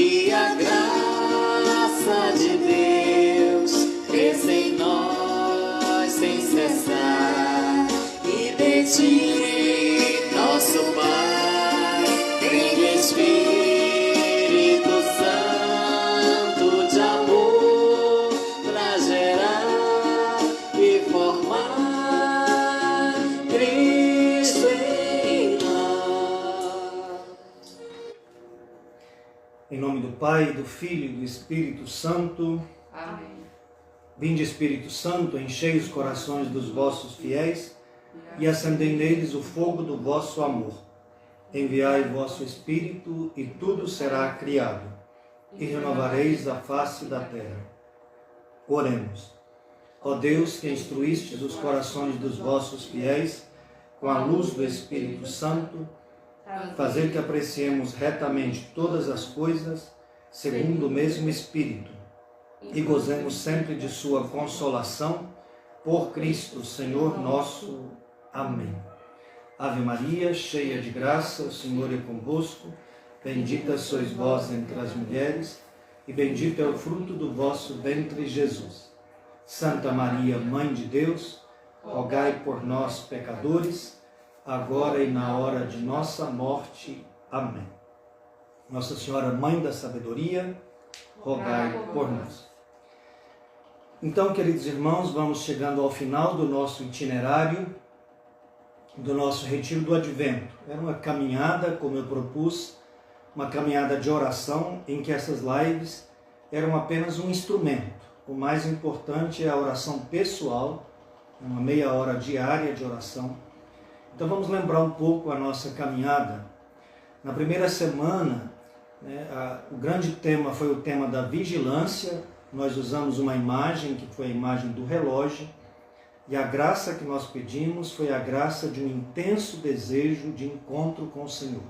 que a graça de Deus cresça em nós sem cessar, e de ti, nosso Pai, em Espírito Santo de amor, pra gerar e formar Cristo em nós. Em nome do Pai, do Filho e do Espírito Santo. Amém. Vinde, Espírito Santo, enchei os corações dos vossos fiéis e acendei neles o fogo do vosso amor. Enviai vosso Espírito e tudo será criado, e renovareis a face da terra. Oremos. Ó Deus, que instruístes os corações dos vossos fiéis com a luz do Espírito Santo, fazer que apreciemos retamente todas as coisas, segundo o mesmo Espírito, e gozemos sempre de sua consolação, por Cristo, Senhor nosso. Amém. Ave Maria, cheia de graça, o Senhor é convosco. Bendita sois vós entre as mulheres, e bendito é o fruto do vosso ventre, Jesus. Santa Maria, Mãe de Deus, rogai por nós, pecadores, agora e na hora de nossa morte. Amém. Nossa Senhora, Mãe da Sabedoria, rogai por nós. Então, queridos irmãos, vamos chegando ao final do nosso itinerário, do nosso retiro do Advento. Era uma caminhada, como eu propus, uma caminhada de oração, em que essas lives eram apenas um instrumento. O mais importante é a oração pessoal, uma meia hora diária de oração. Então vamos lembrar um pouco a nossa caminhada. Na primeira semana, o grande tema foi o tema da vigilância. Nós usamos uma imagem, que foi a imagem do relógio, e a graça que nós pedimos foi a graça de um intenso desejo de encontro com o Senhor.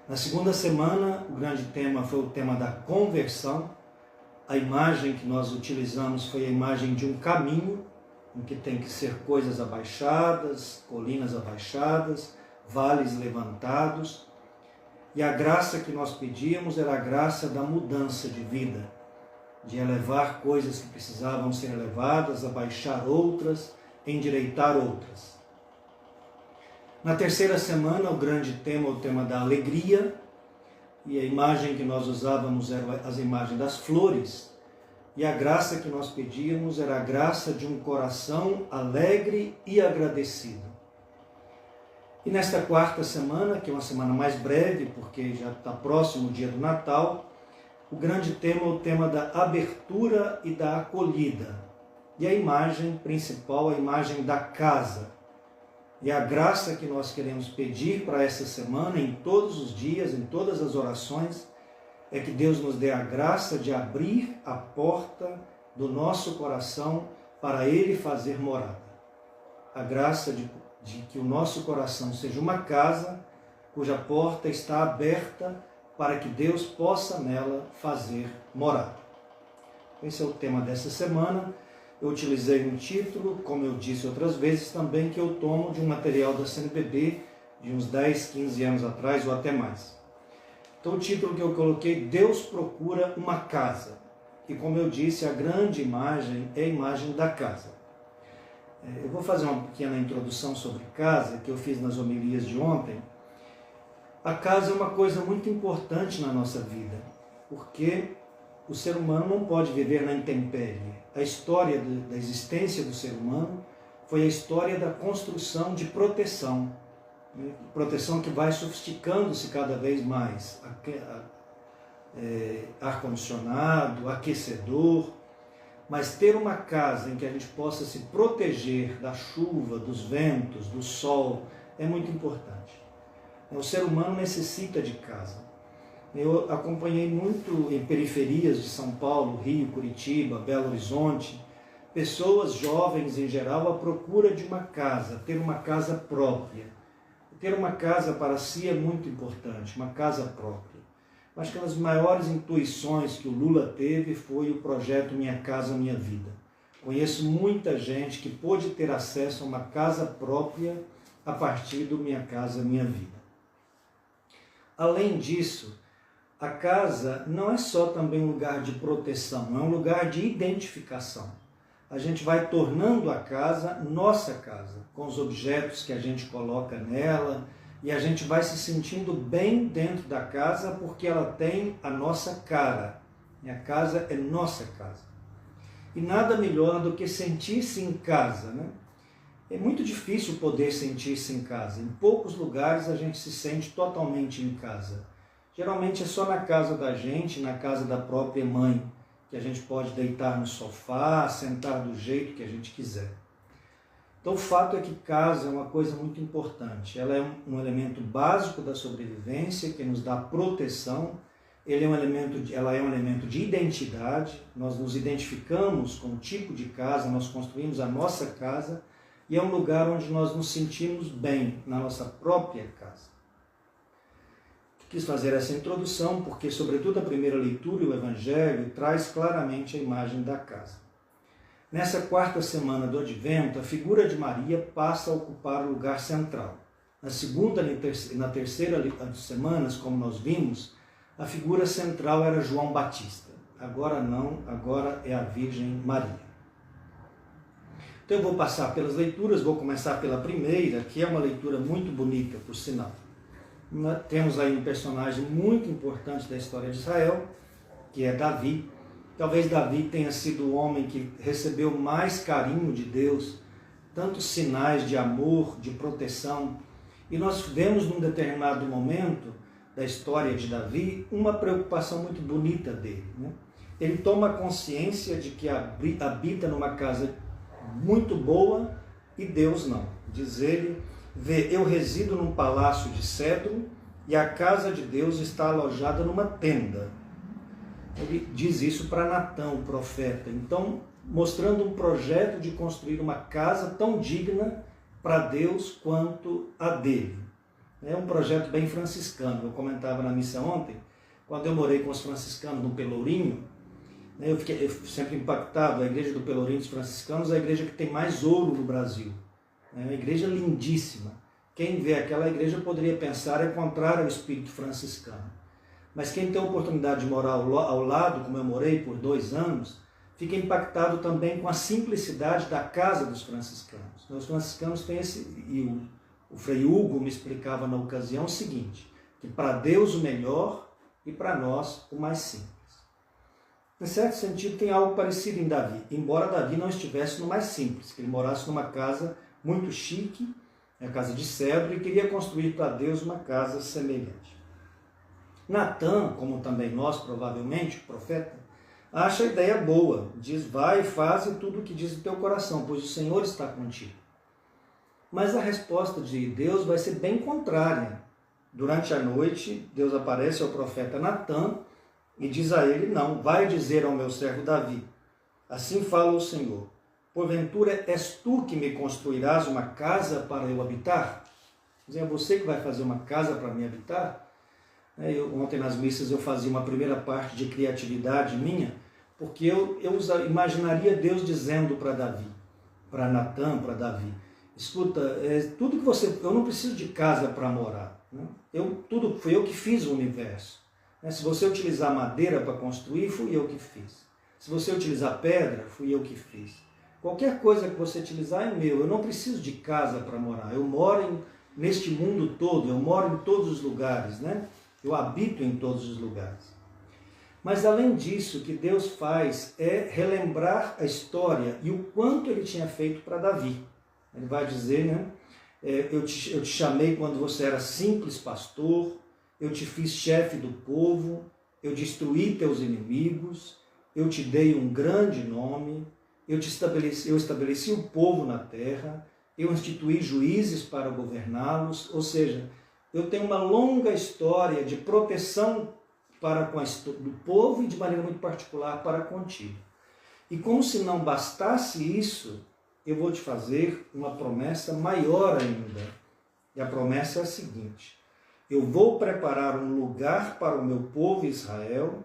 Na segunda semana, o grande tema foi o tema da conversão. A imagem que nós utilizamos foi a imagem de um caminho, em que tem que ser coisas abaixadas, colinas abaixadas, vales levantados. E a graça que nós pedíamos era a graça da mudança de vida, de elevar coisas que precisavam ser elevadas, abaixar outras, endireitar outras. Na terceira semana, o grande tema, o tema da alegria, e a imagem que nós usávamos era as imagens das flores, e a graça que nós pedíamos era a graça de um coração alegre e agradecido. E nesta quarta semana, que é uma semana mais breve, porque já está próximo o dia do Natal, o grande tema é o tema da abertura e da acolhida. E a imagem principal, a imagem da casa. E a graça que nós queremos pedir para essa semana, em todos os dias, em todas as orações, é que Deus nos dê a graça de abrir a porta do nosso coração para Ele fazer morada. A graça de que o nosso coração seja uma casa cuja porta está aberta para que Deus possa nela fazer morada. Esse é o tema dessa semana. Eu utilizei um título, como eu disse outras vezes também, que eu tomo de um material da CNBB de uns 10, 15 anos atrás ou até mais. Então o título que eu coloquei, Deus procura uma casa. E como eu disse, a grande imagem é a imagem da casa. Eu vou fazer uma pequena introdução sobre casa, que eu fiz nas homilias de ontem. A casa é uma coisa muito importante na nossa vida, porque o ser humano não pode viver na intempérie. A história da existência do ser humano foi a história da construção de proteção. Proteção que vai sofisticando-se cada vez mais. Ar-condicionado, aquecedor. Mas ter uma casa em que a gente possa se proteger da chuva, dos ventos, do sol, é muito importante. O ser humano necessita de casa. Eu acompanhei muito em periferias de São Paulo, Rio, Curitiba, Belo Horizonte, pessoas jovens em geral à procura de uma casa, ter uma casa própria. Ter uma casa para si é muito importante, uma casa própria. Acho que uma das maiores intuições que o Lula teve foi o projeto Minha Casa Minha Vida. Conheço muita gente que pôde ter acesso a uma casa própria a partir do Minha Casa Minha Vida. Além disso, a casa não é só também um lugar de proteção, é um lugar de identificação. A gente vai tornando a casa nossa casa, com os objetos que a gente coloca nela, e a gente vai se sentindo bem dentro da casa porque ela tem a nossa cara. E a casa é nossa casa. E nada melhor do que sentir-se em casa, né? É muito difícil poder sentir-se em casa. Em poucos lugares a gente se sente totalmente em casa. Geralmente é só na casa da gente, na casa da própria mãe, que a gente pode deitar no sofá, sentar do jeito que a gente quiser. Então o fato é que casa é uma coisa muito importante. Ela é um elemento básico da sobrevivência, que nos dá proteção. Ela é um elemento de identidade. Nós nos identificamos com o tipo de casa, nós construímos a nossa casa, e é um lugar onde nós nos sentimos bem, na nossa própria casa. Quis fazer essa introdução porque, sobretudo, a primeira leitura e o Evangelho traz claramente a imagem da casa. Nessa quarta semana do Advento, a figura de Maria passa a ocupar o lugar central. Na segunda e na terceira semanas, como nós vimos, a figura central era João Batista. Agora não, agora é a Virgem Maria. Então eu vou passar pelas leituras, vou começar pela primeira, que é uma leitura muito bonita, por sinal. Temos aí um personagem muito importante da história de Israel, que é Davi. Talvez Davi tenha sido o homem que recebeu mais carinho de Deus, tantos sinais de amor, de proteção. E nós vemos num determinado momento da história de Davi uma preocupação muito bonita dele, né? Ele toma consciência de que habita numa casa muito boa e Deus não. Diz ele: eu resido num palácio de cedro e a casa de Deus está alojada numa tenda. Ele diz isso para Natã, o profeta. Então, mostrando um projeto de construir uma casa tão digna para Deus quanto a dele. É um projeto bem franciscano. Eu comentava na missa ontem, quando eu morei com os franciscanos no Pelourinho, eu fiquei sempre impactado. A igreja do Pelourinho dos franciscanos é a igreja que tem mais ouro no Brasil. É uma igreja lindíssima. Quem vê aquela igreja poderia pensar é contrário ao espírito franciscano. Mas quem tem a oportunidade de morar ao lado, como eu morei por 2 anos, fica impactado também com a simplicidade da casa dos franciscanos. Os franciscanos têm e o Frei Hugo me explicava na ocasião o seguinte, que para Deus o melhor e para nós o mais simples. Em certo sentido tem algo parecido em Davi, embora Davi não estivesse no mais simples, que ele morasse numa casa muito chique, a casa de cedro, e queria construir para Deus uma casa semelhante. Natã, como também nós, provavelmente, o profeta, acha a ideia boa. Diz, vai e faz tudo o que diz o teu coração, pois o Senhor está contigo. Mas a resposta de Deus vai ser bem contrária. Durante a noite, Deus aparece ao profeta Natã e diz a ele, não, vai dizer ao meu servo Davi, assim fala o Senhor, porventura és tu que me construirás uma casa para eu habitar? É você que vai fazer uma casa para me habitar? Ontem nas missas eu fazia uma primeira parte de criatividade minha, porque eu imaginaria Deus dizendo para Davi, para Natã, para Davi, escuta, tudo que você... Eu não preciso de casa para morar. Né? Fui eu que fiz o universo. Se você utilizar madeira para construir, fui eu que fiz. Se você utilizar pedra, fui eu que fiz. Qualquer coisa que você utilizar é meu. Eu não preciso de casa para morar. Eu moro neste mundo todo, eu moro em todos os lugares, né? Eu habito em todos os lugares. Mas além disso, o que Deus faz é relembrar a história e o quanto ele tinha feito para Davi. Ele vai dizer, né? Eu te chamei quando você era simples pastor, eu te fiz chefe do povo, eu destruí teus inimigos, eu te dei um grande nome, eu estabeleci o povo na terra, eu instituí juízes para governá-los, ou seja, eu tenho uma longa história de proteção para com do povo e de maneira muito particular para contigo. E como se não bastasse isso, eu vou te fazer uma promessa maior ainda. E a promessa é a seguinte, eu vou preparar um lugar para o meu povo Israel,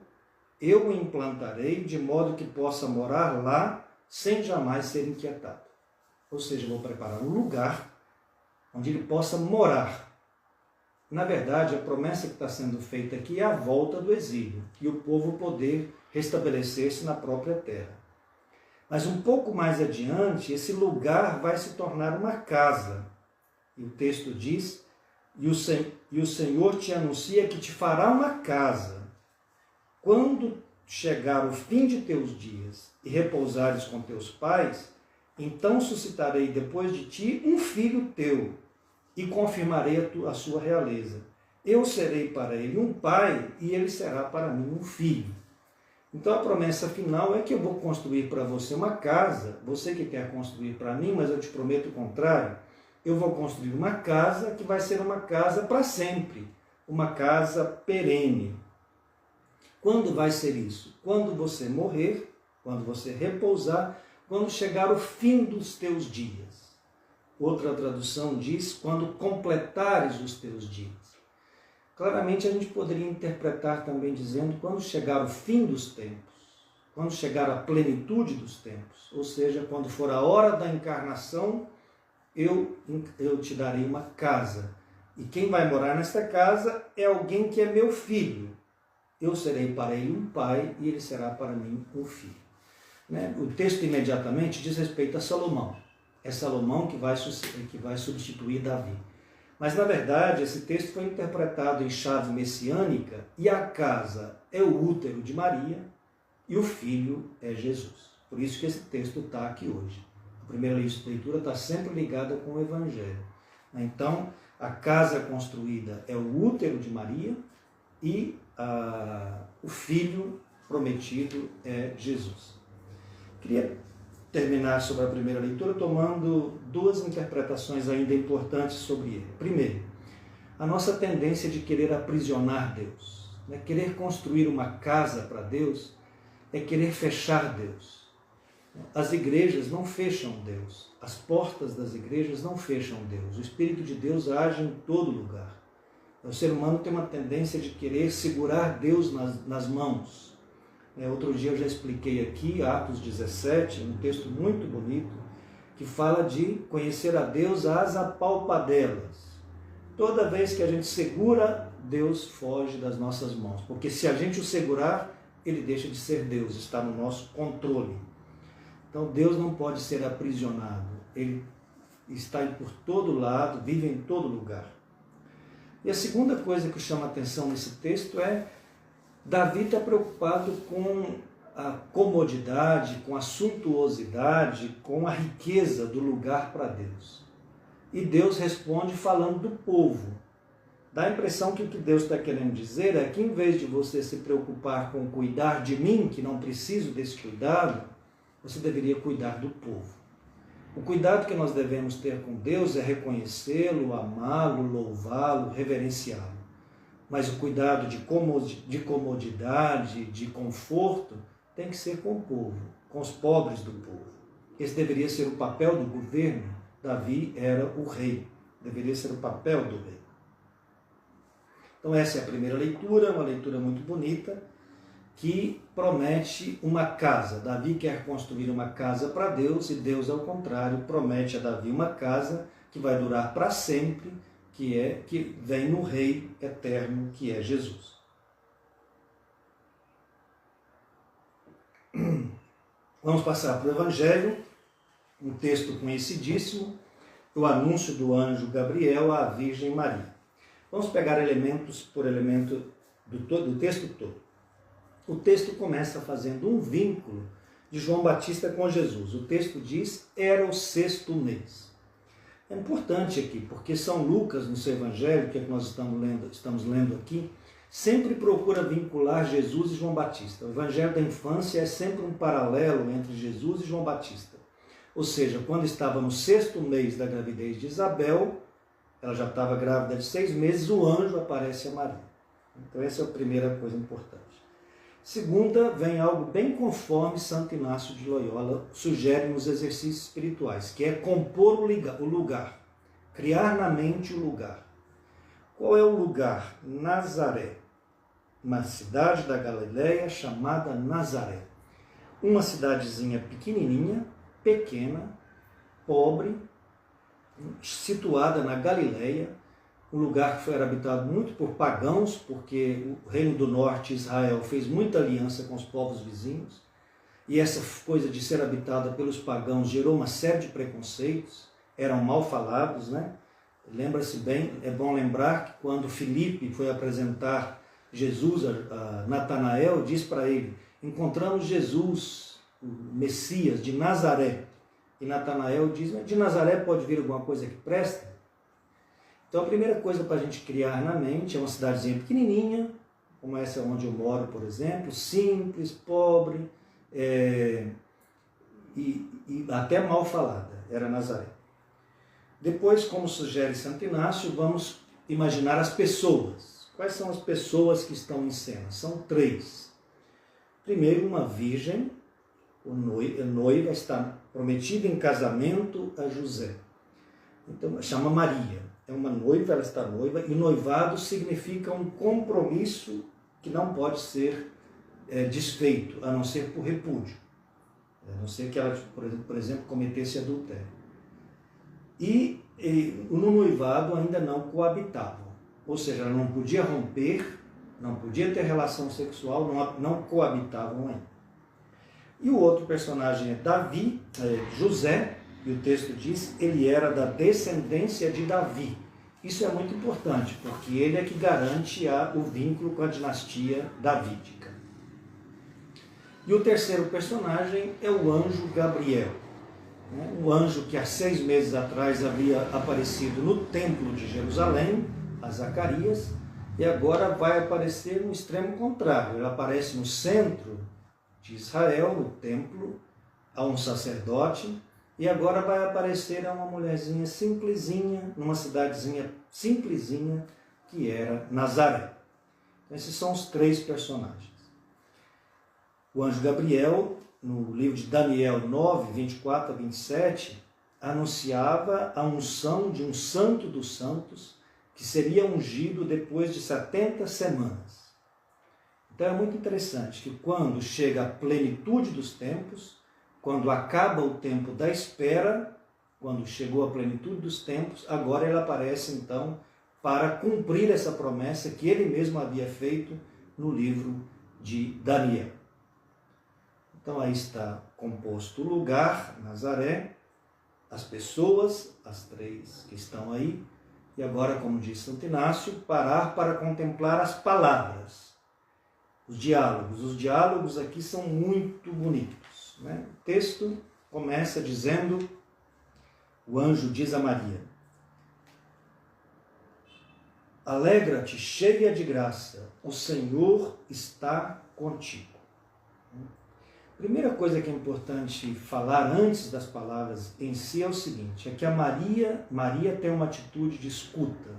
eu o implantarei de modo que possa morar lá sem jamais ser inquietado. Ou seja, eu vou preparar um lugar onde ele possa morar. Na verdade, a promessa que está sendo feita aqui é a volta do exílio e o povo poder restabelecer-se na própria terra. Mas um pouco mais adiante, esse lugar vai se tornar uma casa. E o texto diz, e o Senhor te anuncia que te fará uma casa. Quando chegar o fim de teus dias e repousares com teus pais, então suscitarei depois de ti um filho teu e confirmarei a sua realeza. Eu serei para ele um pai e ele será para mim um filho. Então a promessa final é que eu vou construir para você uma casa, você que quer construir para mim, mas eu te prometo o contrário, eu vou construir uma casa que vai ser uma casa para sempre, uma casa perene. Quando vai ser isso? Quando você morrer, quando você repousar, quando chegar o fim dos teus dias. Outra tradução diz, quando completares os teus dias. Claramente a gente poderia interpretar também dizendo, quando chegar o fim dos tempos, quando chegar a plenitude dos tempos, ou seja, quando for a hora da encarnação, eu te darei uma casa. E quem vai morar nesta casa é alguém que é meu filho. Eu serei para ele um pai e ele será para mim um filho. O texto imediatamente diz respeito a Salomão. É Salomão que vai substituir Davi. Mas, na verdade, esse texto foi interpretado em chave messiânica e a casa é o útero de Maria e o filho é Jesus. Por isso que esse texto está aqui hoje. A primeira leitura está sempre ligada com o Evangelho. Então, a casa construída é o útero de Maria e o filho prometido é Jesus. Queria terminar sobre a primeira leitura tomando duas interpretações ainda importantes sobre ele. Primeiro, a nossa tendência de querer aprisionar Deus, querer construir uma casa para Deus, é querer fechar Deus. As igrejas não fecham Deus, as portas das igrejas não fecham Deus, o Espírito de Deus age em todo lugar. O ser humano tem uma tendência de querer segurar Deus nas mãos. Outro dia eu já expliquei aqui, Atos 17, um texto muito bonito, que fala de conhecer a Deus às apalpadelas. Toda vez que a gente segura, Deus foge das nossas mãos. Porque se a gente o segurar, ele deixa de ser Deus, está no nosso controle. Então Deus não pode ser aprisionado. Ele está por todo lado, vive em todo lugar. E a segunda coisa que chama a atenção nesse texto é Davi está preocupado com a comodidade, com a suntuosidade, com a riqueza do lugar para Deus. E Deus responde falando do povo. Dá a impressão que o que Deus está querendo dizer é que em vez de você se preocupar com cuidar de mim, que não preciso desse cuidado, você deveria cuidar do povo. O cuidado que nós devemos ter com Deus é reconhecê-lo, amá-lo, louvá-lo, reverenciá-lo. Mas o cuidado de comodidade, de conforto, tem que ser com o povo, com os pobres do povo. Esse deveria ser o papel do governo. Davi era o rei, deveria ser o papel do rei. Então essa é a primeira leitura, uma leitura muito bonita, que promete uma casa. Davi quer construir uma casa para Deus e Deus, ao contrário, promete a Davi uma casa que vai durar para sempre, que vem no Rei eterno, que é Jesus. Vamos passar para o Evangelho, um texto conhecidíssimo, o anúncio do anjo Gabriel à Virgem Maria. Vamos pegar elementos por elemento do texto todo. O texto começa fazendo um vínculo de João Batista com Jesus. O texto diz, era o 6º mês. É importante aqui, porque São Lucas, no seu Evangelho, que é que nós estamos lendo aqui, sempre procura vincular Jesus e João Batista. O Evangelho da infância é sempre um paralelo entre Jesus e João Batista. Ou seja, quando estava no 6º mês da gravidez de Isabel, ela já estava grávida de 6 meses, o anjo aparece a Maria. Então essa é a primeira coisa importante. Segunda, vem algo bem conforme Santo Inácio de Loyola sugere nos exercícios espirituais, que é compor o lugar, criar na mente o lugar. Qual é o lugar? Nazaré, uma cidade da Galileia chamada Nazaré. Uma cidadezinha pequenininha, pequena, pobre, situada na Galileia, um lugar que foi habitado muito por pagãos, porque o Reino do Norte, Israel, fez muita aliança com os povos vizinhos, e essa coisa de ser habitada pelos pagãos gerou uma série de preconceitos, eram mal falados, né? Lembra-se bem, é bom lembrar que quando Filipe foi apresentar Jesus a Natanael, diz para ele: encontramos Jesus, o Messias, de Nazaré. E Natanael diz: mas de Nazaré pode vir alguma coisa que presta? Então a primeira coisa para a gente criar na mente é uma cidadezinha pequenininha, como essa onde eu moro, por exemplo, simples, pobre, e até mal falada, era Nazaré. Depois, como sugere Santo Inácio, vamos imaginar as pessoas. Quais são as pessoas que estão em cena? São 3. Primeiro, uma virgem, a noiva está prometida em casamento a José. Então, chama Maria. É uma noiva, ela está noiva, e noivado significa um compromisso que não pode ser desfeito, a não ser por repúdio. A não ser que ela, por exemplo, cometesse adultério. E no noivado ainda não coabitavam, ou seja, ela não podia romper, não podia ter relação sexual, não coabitavam ainda. E o outro personagem é Davi, José, e o texto diz, ele era da descendência de Davi. Isso é muito importante, porque ele é que garante o vínculo com a dinastia davídica. E o terceiro personagem é o anjo Gabriel. Um anjo que há 6 meses atrás havia aparecido no templo de Jerusalém, a Zacarias, e agora vai aparecer no extremo contrário. Ele aparece no centro de Israel, no templo, a um sacerdote, e agora vai aparecer a uma mulherzinha simplesinha, numa cidadezinha simplesinha, que era Nazaré. Esses são os 3 personagens. O anjo Gabriel, no livro de Daniel 9, 24 a 27, anunciava a unção de um santo dos santos que seria ungido depois de 70 semanas. Então é muito interessante que quando chega a plenitude dos tempos, quando acaba o tempo da espera, quando chegou a plenitude dos tempos, agora ele aparece então para cumprir essa promessa que ele mesmo havia feito no livro de Daniel. Então aí está composto o lugar, Nazaré, as pessoas, as 3 que estão aí, e agora, como diz Santo Inácio, parar para contemplar as palavras, os diálogos. Os diálogos aqui são muito bonitos, né? O texto começa dizendo, o anjo diz a Maria: alegra-te, cheia de graça, o Senhor está contigo. Primeira coisa que é importante falar antes das palavras em si é o seguinte, é que a Maria tem uma atitude de escuta,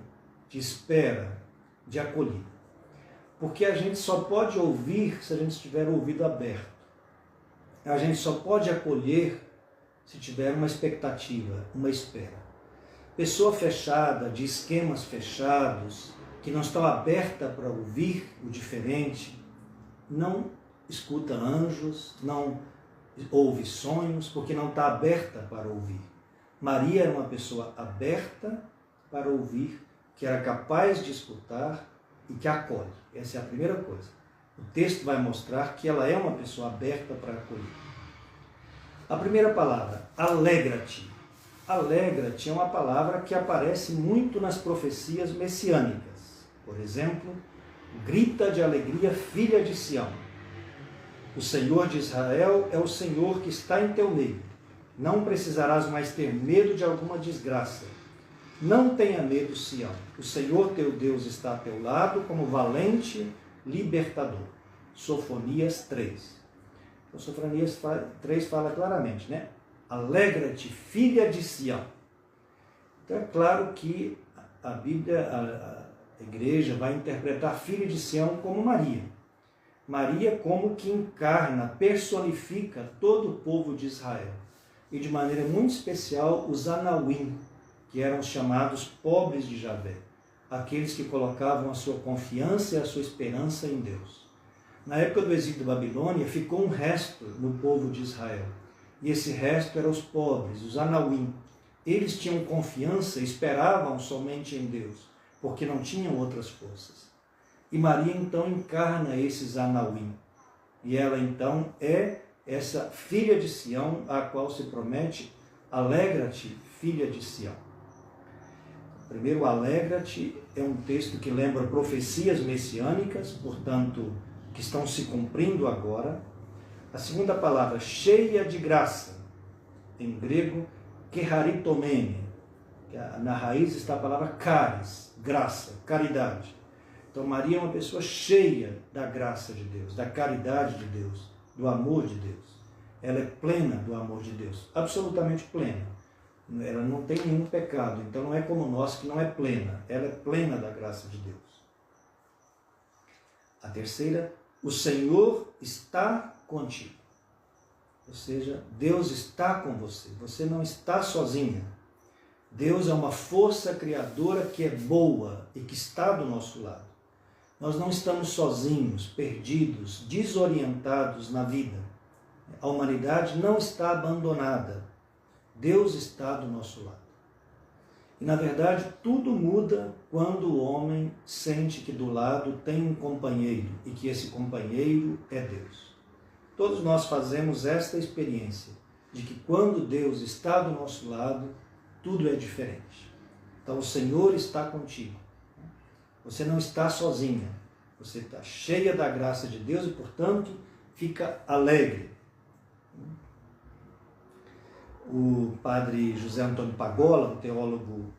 de espera, de acolhida. Porque a gente só pode ouvir se a gente tiver o ouvido aberto. A gente só pode acolher se tiver uma expectativa, uma espera. Pessoa fechada, de esquemas fechados, que não estão aberta para ouvir o diferente, não escuta anjos, não ouve sonhos, porque não está aberta para ouvir. Maria era uma pessoa aberta para ouvir, que era capaz de escutar e que acolhe. Essa é a primeira coisa. O texto vai mostrar que ela é uma pessoa aberta para acolher. A primeira palavra, alegra-te. Alegra-te é uma palavra que aparece muito nas profecias messiânicas. Por exemplo, grita de alegria, filha de Sião. O Senhor de Israel é o Senhor que está em teu meio. Não precisarás mais ter medo de alguma desgraça. Não tenha medo, Sião. O Senhor teu Deus está a teu lado como valente libertador. Sofonias 3. Então, Sofonias 3 fala claramente, né? Alegra-te, filha de Sião. Então é claro que a Bíblia, a igreja vai interpretar filha de Sião como Maria. Maria como que encarna, personifica todo o povo de Israel. E de maneira muito especial os Anauim, que eram os chamados pobres de Javé. Aqueles que colocavam a sua confiança e a sua esperança em Deus. Na época do exílio da Babilônia, ficou um resto no povo de Israel. E esse resto eram os pobres, os Anauim. Eles tinham confiança, esperavam somente em Deus. porque não tinham outras forças. E Maria então encarna esses Anauim. E ela então é essa filha de Sião, a qual se promete: alegra-te, filha de Sião. Primeiro, alegra-te é um texto que lembra profecias messiânicas, portanto, que estão se cumprindo agora. A segunda palavra, cheia de graça, em grego, keharitomene. Na raiz está a palavra caris, graça, caridade. Então Maria é uma pessoa cheia da graça de Deus, da caridade de Deus, do amor de Deus. Ela é plena do amor de Deus, absolutamente plena. Ela não tem nenhum pecado, então não é como nós que não é plena. Ela é plena da graça de Deus. A terceira, o Senhor está contigo. Ou seja, Deus está com você. Você não está sozinha. Deus é uma força criadora que é boa e que está do nosso lado. Nós não estamos sozinhos, perdidos, desorientados na vida. A humanidade não está abandonada. Deus está do nosso lado. E, na verdade, tudo muda quando o homem sente que do lado tem um companheiro e que esse companheiro é Deus. Todos nós fazemos esta experiência de que quando Deus está do nosso lado, tudo é diferente. Então, o Senhor está contigo. Você não está sozinha. Você está cheia da graça de Deus e, portanto, fica alegre. O padre José Antônio Pagola, um teólogo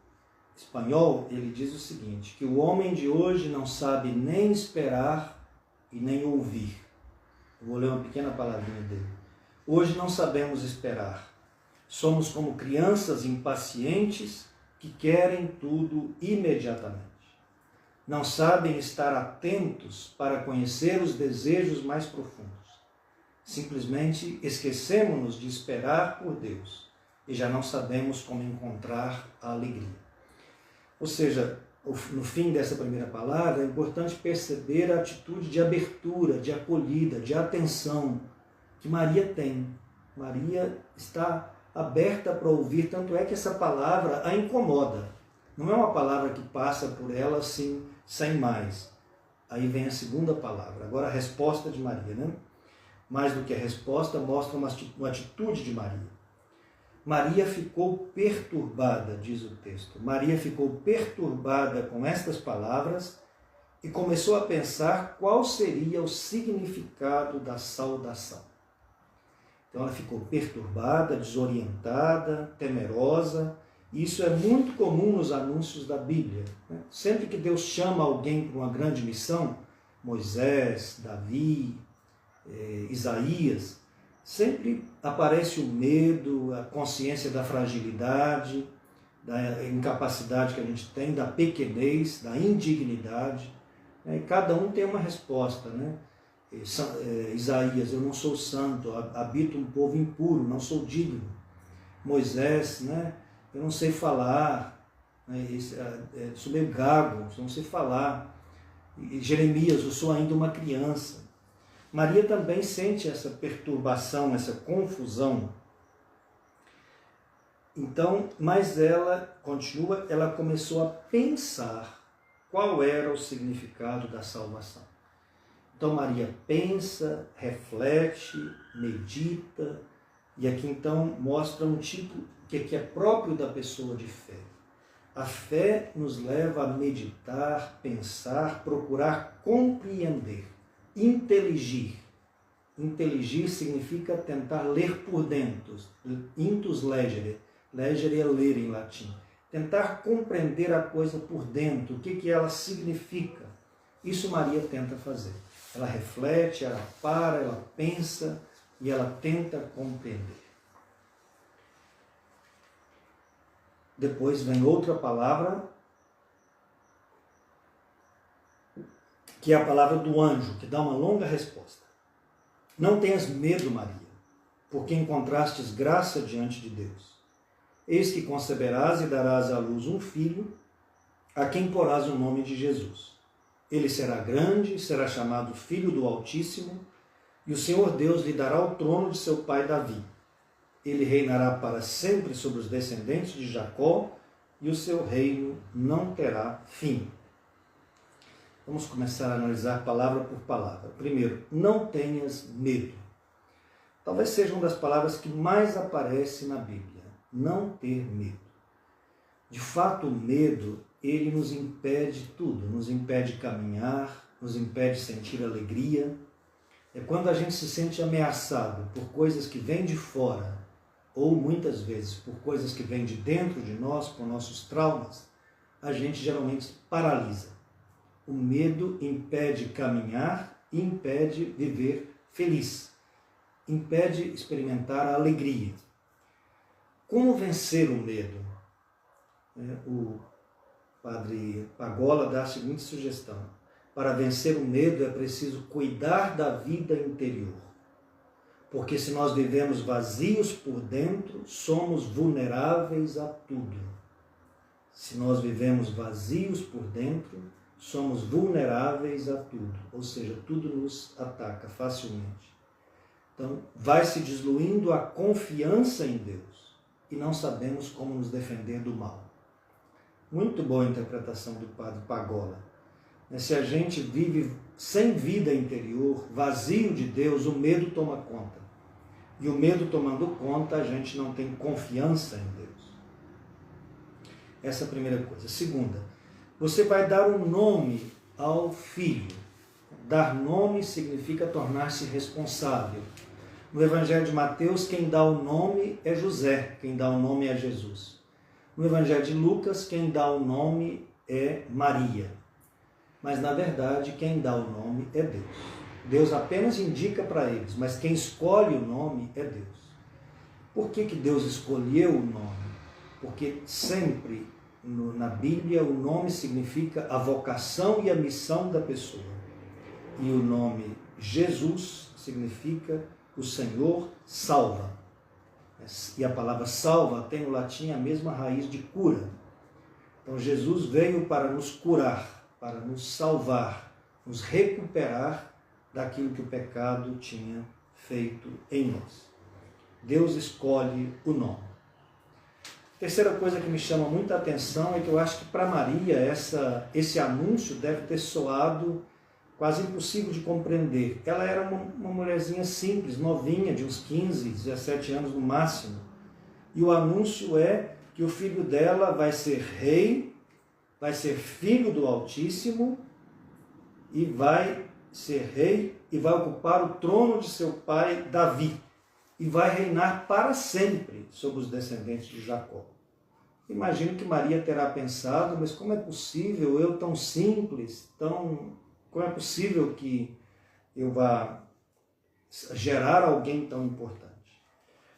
espanhol, ele diz o seguinte, que o homem de hoje não sabe nem esperar e nem ouvir. Eu vou ler uma pequena palavrinha dele. Hoje não sabemos esperar. Somos como crianças impacientes que querem tudo imediatamente. Não sabem estar atentos para conhecer os desejos mais profundos. Simplesmente esquecemos-nos de esperar por Deus e já não sabemos como encontrar a alegria. Ou seja, no fim dessa primeira palavra, é importante perceber a atitude de abertura, de acolhida, de atenção que Maria tem. Maria está aberta para ouvir, tanto é que essa palavra a incomoda. Não é uma palavra que passa por ela assim, sem mais. Aí vem a segunda palavra, agora a resposta de Maria, né? Mais do que a resposta, mostra uma atitude de Maria. Maria ficou perturbada, diz o texto. Maria ficou perturbada com estas palavras e começou a pensar qual seria o significado da saudação. Então ela ficou perturbada, desorientada, temerosa. E isso é muito comum nos anúncios da Bíblia, né? Sempre que Deus chama alguém para uma grande missão, Moisés, Davi, Isaías, sempre aparece o medo, a consciência da fragilidade, da incapacidade que a gente tem, da pequenez, da indignidade. E cada um tem uma resposta, né? Isaías, eu não sou santo, habito um povo impuro, não sou digno. Moisés, né? Eu não sei falar, né? Sou meio gago, não sei falar. E Jeremias, eu sou ainda uma criança. Maria também sente essa perturbação, essa confusão. Então, mas ela continua, ela começou a pensar qual era o significado da salvação. Então Maria pensa, reflete, medita, e aqui então mostra um tipo que é próprio da pessoa de fé. A fé nos leva a meditar, pensar, procurar compreender. Inteligir. Inteligir significa tentar ler por dentro. Intus legere. Legere é ler em latim. Tentar compreender a coisa por dentro, o que ela significa. Isso Maria tenta fazer. Ela reflete, ela para, ela pensa e ela tenta compreender. Depois vem outra palavra, que é a palavra do anjo, que dá uma longa resposta. Não tenhas medo, Maria, porque encontrastes graça diante de Deus. Eis que conceberás e darás à luz um filho, a quem porás o nome de Jesus. Ele será grande, será chamado Filho do Altíssimo, e o Senhor Deus lhe dará o trono de seu pai Davi. Ele reinará para sempre sobre os descendentes de Jacó, e o seu reino não terá fim. Vamos começar a analisar palavra por palavra. Primeiro, não tenhas medo. Talvez seja uma das palavras que mais aparece na Bíblia. Não ter medo. De fato, o medo, ele nos impede tudo. Nos impede caminhar, nos impede sentir alegria. É quando a gente se sente ameaçado por coisas que vêm de fora, ou muitas vezes por coisas que vêm de dentro de nós, por nossos traumas, a gente geralmente paralisa. O medo impede caminhar e impede viver feliz. Impede experimentar a alegria. Como vencer o medo? O padre Pagola dá a seguinte sugestão: para vencer o medo é preciso cuidar da vida interior. Porque se nós vivemos vazios por dentro, somos vulneráveis a tudo. Se nós vivemos vazios por dentro, somos vulneráveis a tudo. Ou seja, tudo nos ataca facilmente. Então, vai se diluindo a confiança em Deus e não sabemos como nos defender do mal. Muito boa a interpretação do padre Pagola. Se a gente vive sem vida interior, vazio de Deus, o medo toma conta. E o medo tomando conta, a gente não tem confiança em Deus. Essa é a primeira coisa. Segunda, você vai dar um nome ao filho. Dar nome significa tornar-se responsável. No Evangelho de Mateus, quem dá o nome é José, quem dá o nome é Jesus. No Evangelho de Lucas, quem dá o nome é Maria. Mas, na verdade, quem dá o nome é Deus. Deus apenas indica para eles, mas quem escolhe o nome é Deus. Por que Deus escolheu o nome? Porque sempre na Bíblia o nome significa a vocação e a missão da pessoa. E o nome Jesus significa o Senhor salva. E a palavra salva tem no latim a mesma raiz de cura. Então Jesus veio para nos curar, para nos salvar, nos recuperar daquilo que o pecado tinha feito em nós. Deus escolhe o nome. Terceira coisa que me chama muita atenção é que eu acho que para Maria esse anúncio deve ter soado quase impossível de compreender. Ela era uma mulherzinha simples, novinha, de uns 15, 17 anos no máximo. E o anúncio é que o filho dela vai ser rei, vai ser filho do Altíssimo e vai ser rei e vai ocupar o trono de seu pai Davi e vai reinar para sempre sobre os descendentes de Jacó. Imagino que Maria terá pensado, mas como é possível eu tão simples, como é possível que eu vá gerar alguém tão importante?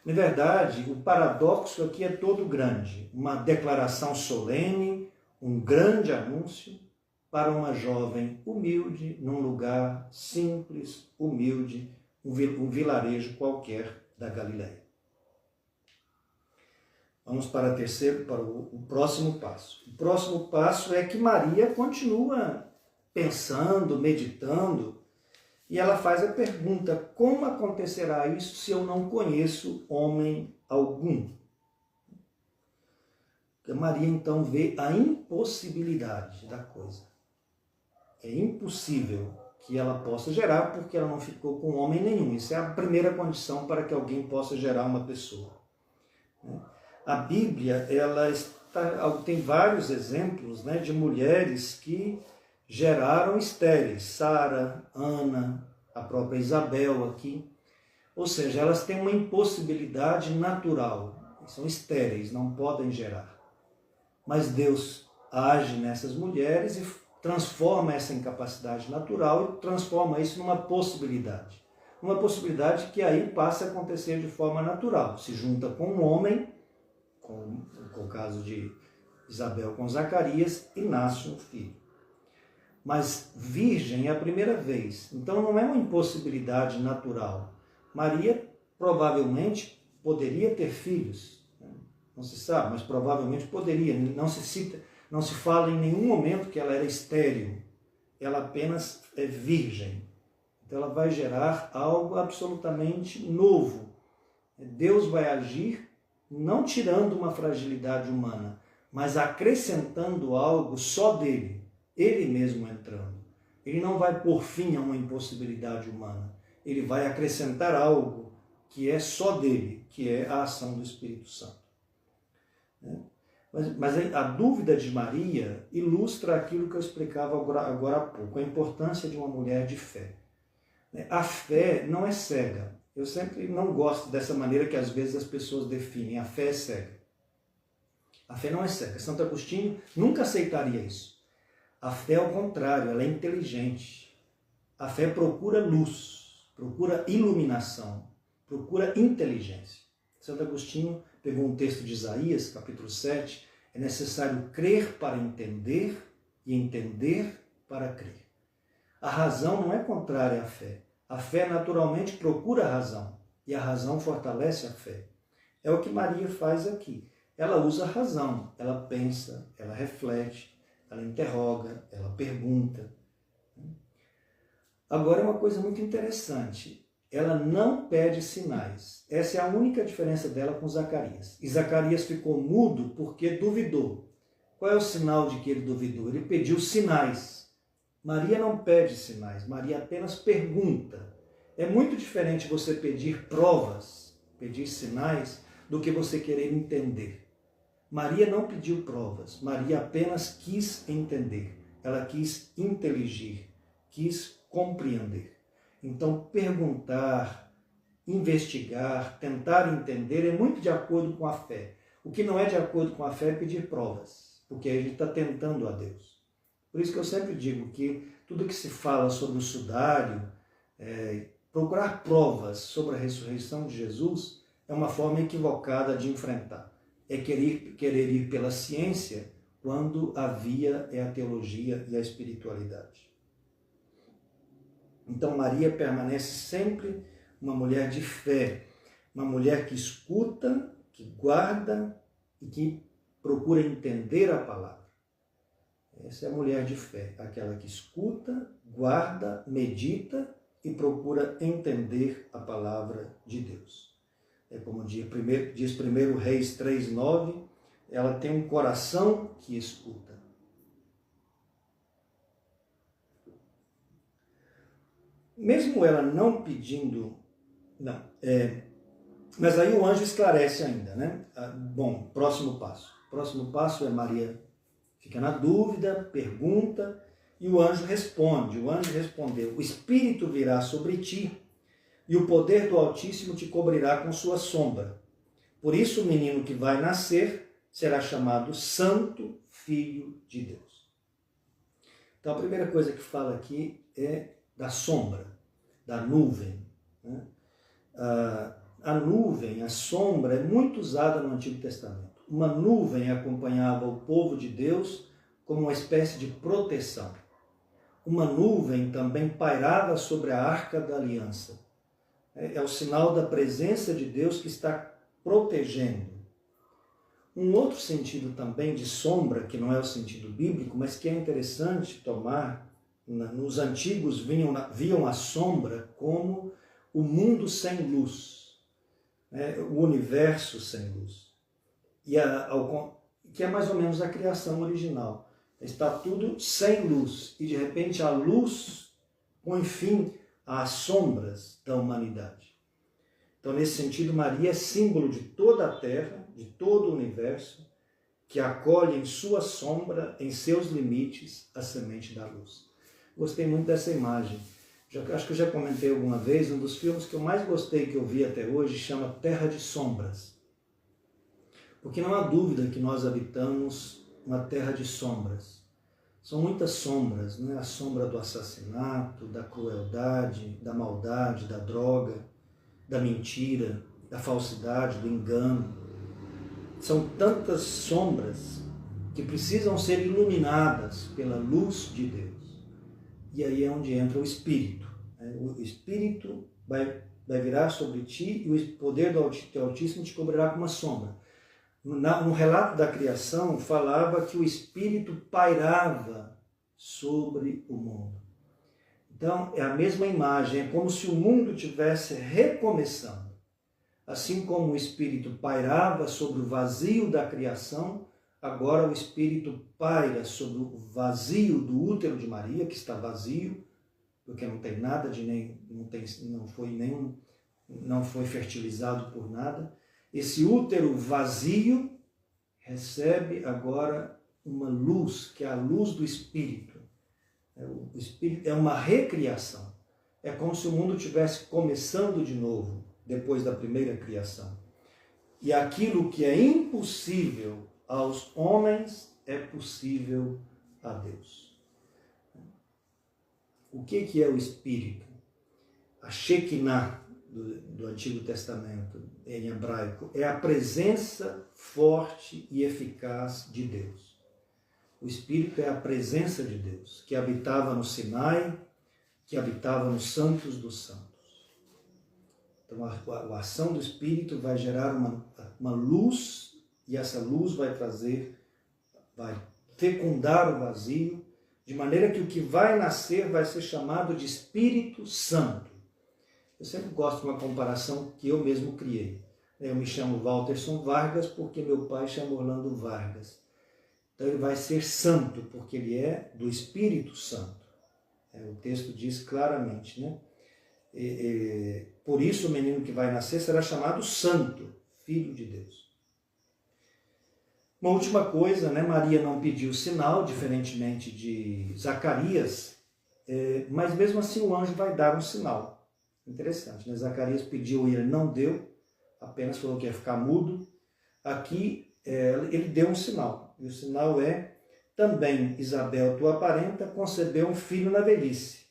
Na verdade, o paradoxo aqui é todo grande. Uma declaração solene, um grande anúncio para uma jovem humilde, num lugar simples, humilde, um vilarejo qualquer da Galileia. Vamos para o próximo passo. O próximo passo é que Maria continua pensando, meditando, e ela faz a pergunta: como acontecerá isso se eu não conheço homem algum? Porque Maria então vê a impossibilidade da coisa. É impossível que ela possa gerar porque ela não ficou com homem nenhum. Isso é a primeira condição para que alguém possa gerar uma pessoa. A Bíblia tem vários exemplos, de mulheres que geraram estéreis. Sara, Ana, a própria Isabel aqui. Ou seja, elas têm uma impossibilidade natural. São estéreis, não podem gerar. Mas Deus age nessas mulheres e transforma essa incapacidade natural e transforma isso numa possibilidade. Uma possibilidade que aí passa a acontecer de forma natural. Se junta com um homem, com o caso de Isabel com Zacarias, e nasce um filho. Mas virgem é a primeira vez. Então não é uma impossibilidade natural. Maria provavelmente poderia ter filhos. Não se sabe, mas provavelmente poderia. Não se fala em nenhum momento que ela era estéril. Ela apenas é virgem. Então ela vai gerar algo absolutamente novo. Deus vai agir não tirando uma fragilidade humana, mas acrescentando algo só dele, ele mesmo entrando. Ele não vai pôr fim a uma impossibilidade humana, ele vai acrescentar algo que é só dele, que é a ação do Espírito Santo. Mas a dúvida de Maria ilustra aquilo que eu explicava agora há pouco, a importância de uma mulher de fé. A fé não é cega. Eu sempre não gosto dessa maneira que às vezes as pessoas definem, a fé é cega. A fé não é cega. Santo Agostinho nunca aceitaria isso. A fé, ao contrário, ela é inteligente. A fé procura luz, procura iluminação, procura inteligência. Santo Agostinho pegou um texto de Isaías, capítulo 7, é necessário crer para entender e entender para crer. A razão não é contrária à fé. A fé naturalmente procura a razão e a razão fortalece a fé. É o que Maria faz aqui. Ela usa a razão, ela pensa, ela reflete, ela interroga, ela pergunta. Agora é uma coisa muito interessante. Ela não pede sinais. Essa é a única diferença dela com Zacarias. E Zacarias ficou mudo porque duvidou. Qual é o sinal de que ele duvidou? Ele pediu sinais. Maria não pede sinais, Maria apenas pergunta. É muito diferente você pedir provas, pedir sinais, do que você querer entender. Maria não pediu provas, Maria apenas quis entender. Ela quis inteligir, quis compreender. Então, perguntar, investigar, tentar entender é muito de acordo com a fé. O que não é de acordo com a fé é pedir provas, porque a gente está tentando a Deus. Por isso que eu sempre digo que tudo que se fala sobre o sudário, procurar provas sobre a ressurreição de Jesus, é uma forma equivocada de enfrentar. É querer ir pela ciência quando a via é a teologia e a espiritualidade. Então Maria permanece sempre uma mulher de fé, uma mulher que escuta, que guarda e que procura entender a palavra. Essa é a mulher de fé, aquela que escuta, guarda, medita e procura entender a palavra de Deus. É como diz 1 Reis 3,9, ela tem um coração que escuta. Mesmo ela não pedindo, mas aí o anjo esclarece ainda, né? Bom, próximo passo. Próximo passo é Maria fica na dúvida, pergunta, e o anjo responde. O anjo respondeu: o Espírito virá sobre ti, e o poder do Altíssimo te cobrirá com sua sombra. Por isso o menino que vai nascer será chamado Santo Filho de Deus. Então a primeira coisa que fala aqui é da sombra, da nuvem. Né? A nuvem, a sombra, é muito usada no Antigo Testamento. Uma nuvem acompanhava o povo de Deus como uma espécie de proteção. Uma nuvem também pairava sobre a Arca da Aliança. É o sinal da presença de Deus que está protegendo. Um outro sentido também de sombra, que não é o sentido bíblico, mas que é interessante tomar, nos antigos viam a sombra como o mundo sem luz, o universo sem luz. Que é mais ou menos a criação original. Está tudo sem luz e de repente a luz põe fim às sombras da humanidade. Então, nesse sentido, Maria é símbolo de toda a terra, de todo o universo, que acolhe em sua sombra, em seus limites, a semente da luz. Gostei muito dessa imagem. Acho que eu já comentei alguma vez, um dos filmes que eu mais gostei, que eu vi até hoje, chama Terra de Sombras. Porque não há dúvida que nós habitamos uma terra de sombras. São muitas sombras, né? A sombra do assassinato, da crueldade, da maldade, da droga, da mentira, da falsidade, do engano. São tantas sombras que precisam ser iluminadas pela luz de Deus. E aí é onde entra o Espírito. O Espírito vai virar sobre ti e o poder do Altíssimo te cobrirá com uma sombra. No relato da criação, falava que o Espírito pairava sobre o mundo. Então, é a mesma imagem, é como se o mundo estivesse recomeçando. Assim como o Espírito pairava sobre o vazio da criação, agora o Espírito paira sobre o vazio do útero de Maria, que está vazio, porque não tem nada de nem, não foi fertilizado por nada. Esse útero vazio recebe agora uma luz, que é a luz do Espírito. O Espírito é uma recriação. É como se o mundo estivesse começando de novo, depois da primeira criação. E aquilo que é impossível aos homens é possível a Deus. O que é o Espírito? A Shekinah do Antigo Testamento, em hebraico, é a presença forte e eficaz de Deus. O Espírito é a presença de Deus, que habitava no Sinai, que habitava nos Santos dos Santos. Então, a ação do Espírito vai gerar uma luz, e essa luz vai fecundar o vazio, de maneira que o que vai nascer vai ser chamado de Espírito Santo. Eu sempre gosto de uma comparação que eu mesmo criei. Eu me chamo Walterson Vargas porque meu pai chama Orlando Vargas. Então ele vai ser santo, porque ele é do Espírito Santo. O texto diz claramente, né? Por isso o menino que vai nascer será chamado Santo, Filho de Deus. Uma última coisa, né? Maria não pediu sinal, diferentemente de Zacarias, mas mesmo assim o anjo vai dar um sinal. Interessante, né? Zacarias pediu e ele não deu, apenas falou que ia ficar mudo. Aqui ele deu um sinal, e o sinal é: também Isabel, tua parenta, concebeu um filho na velhice.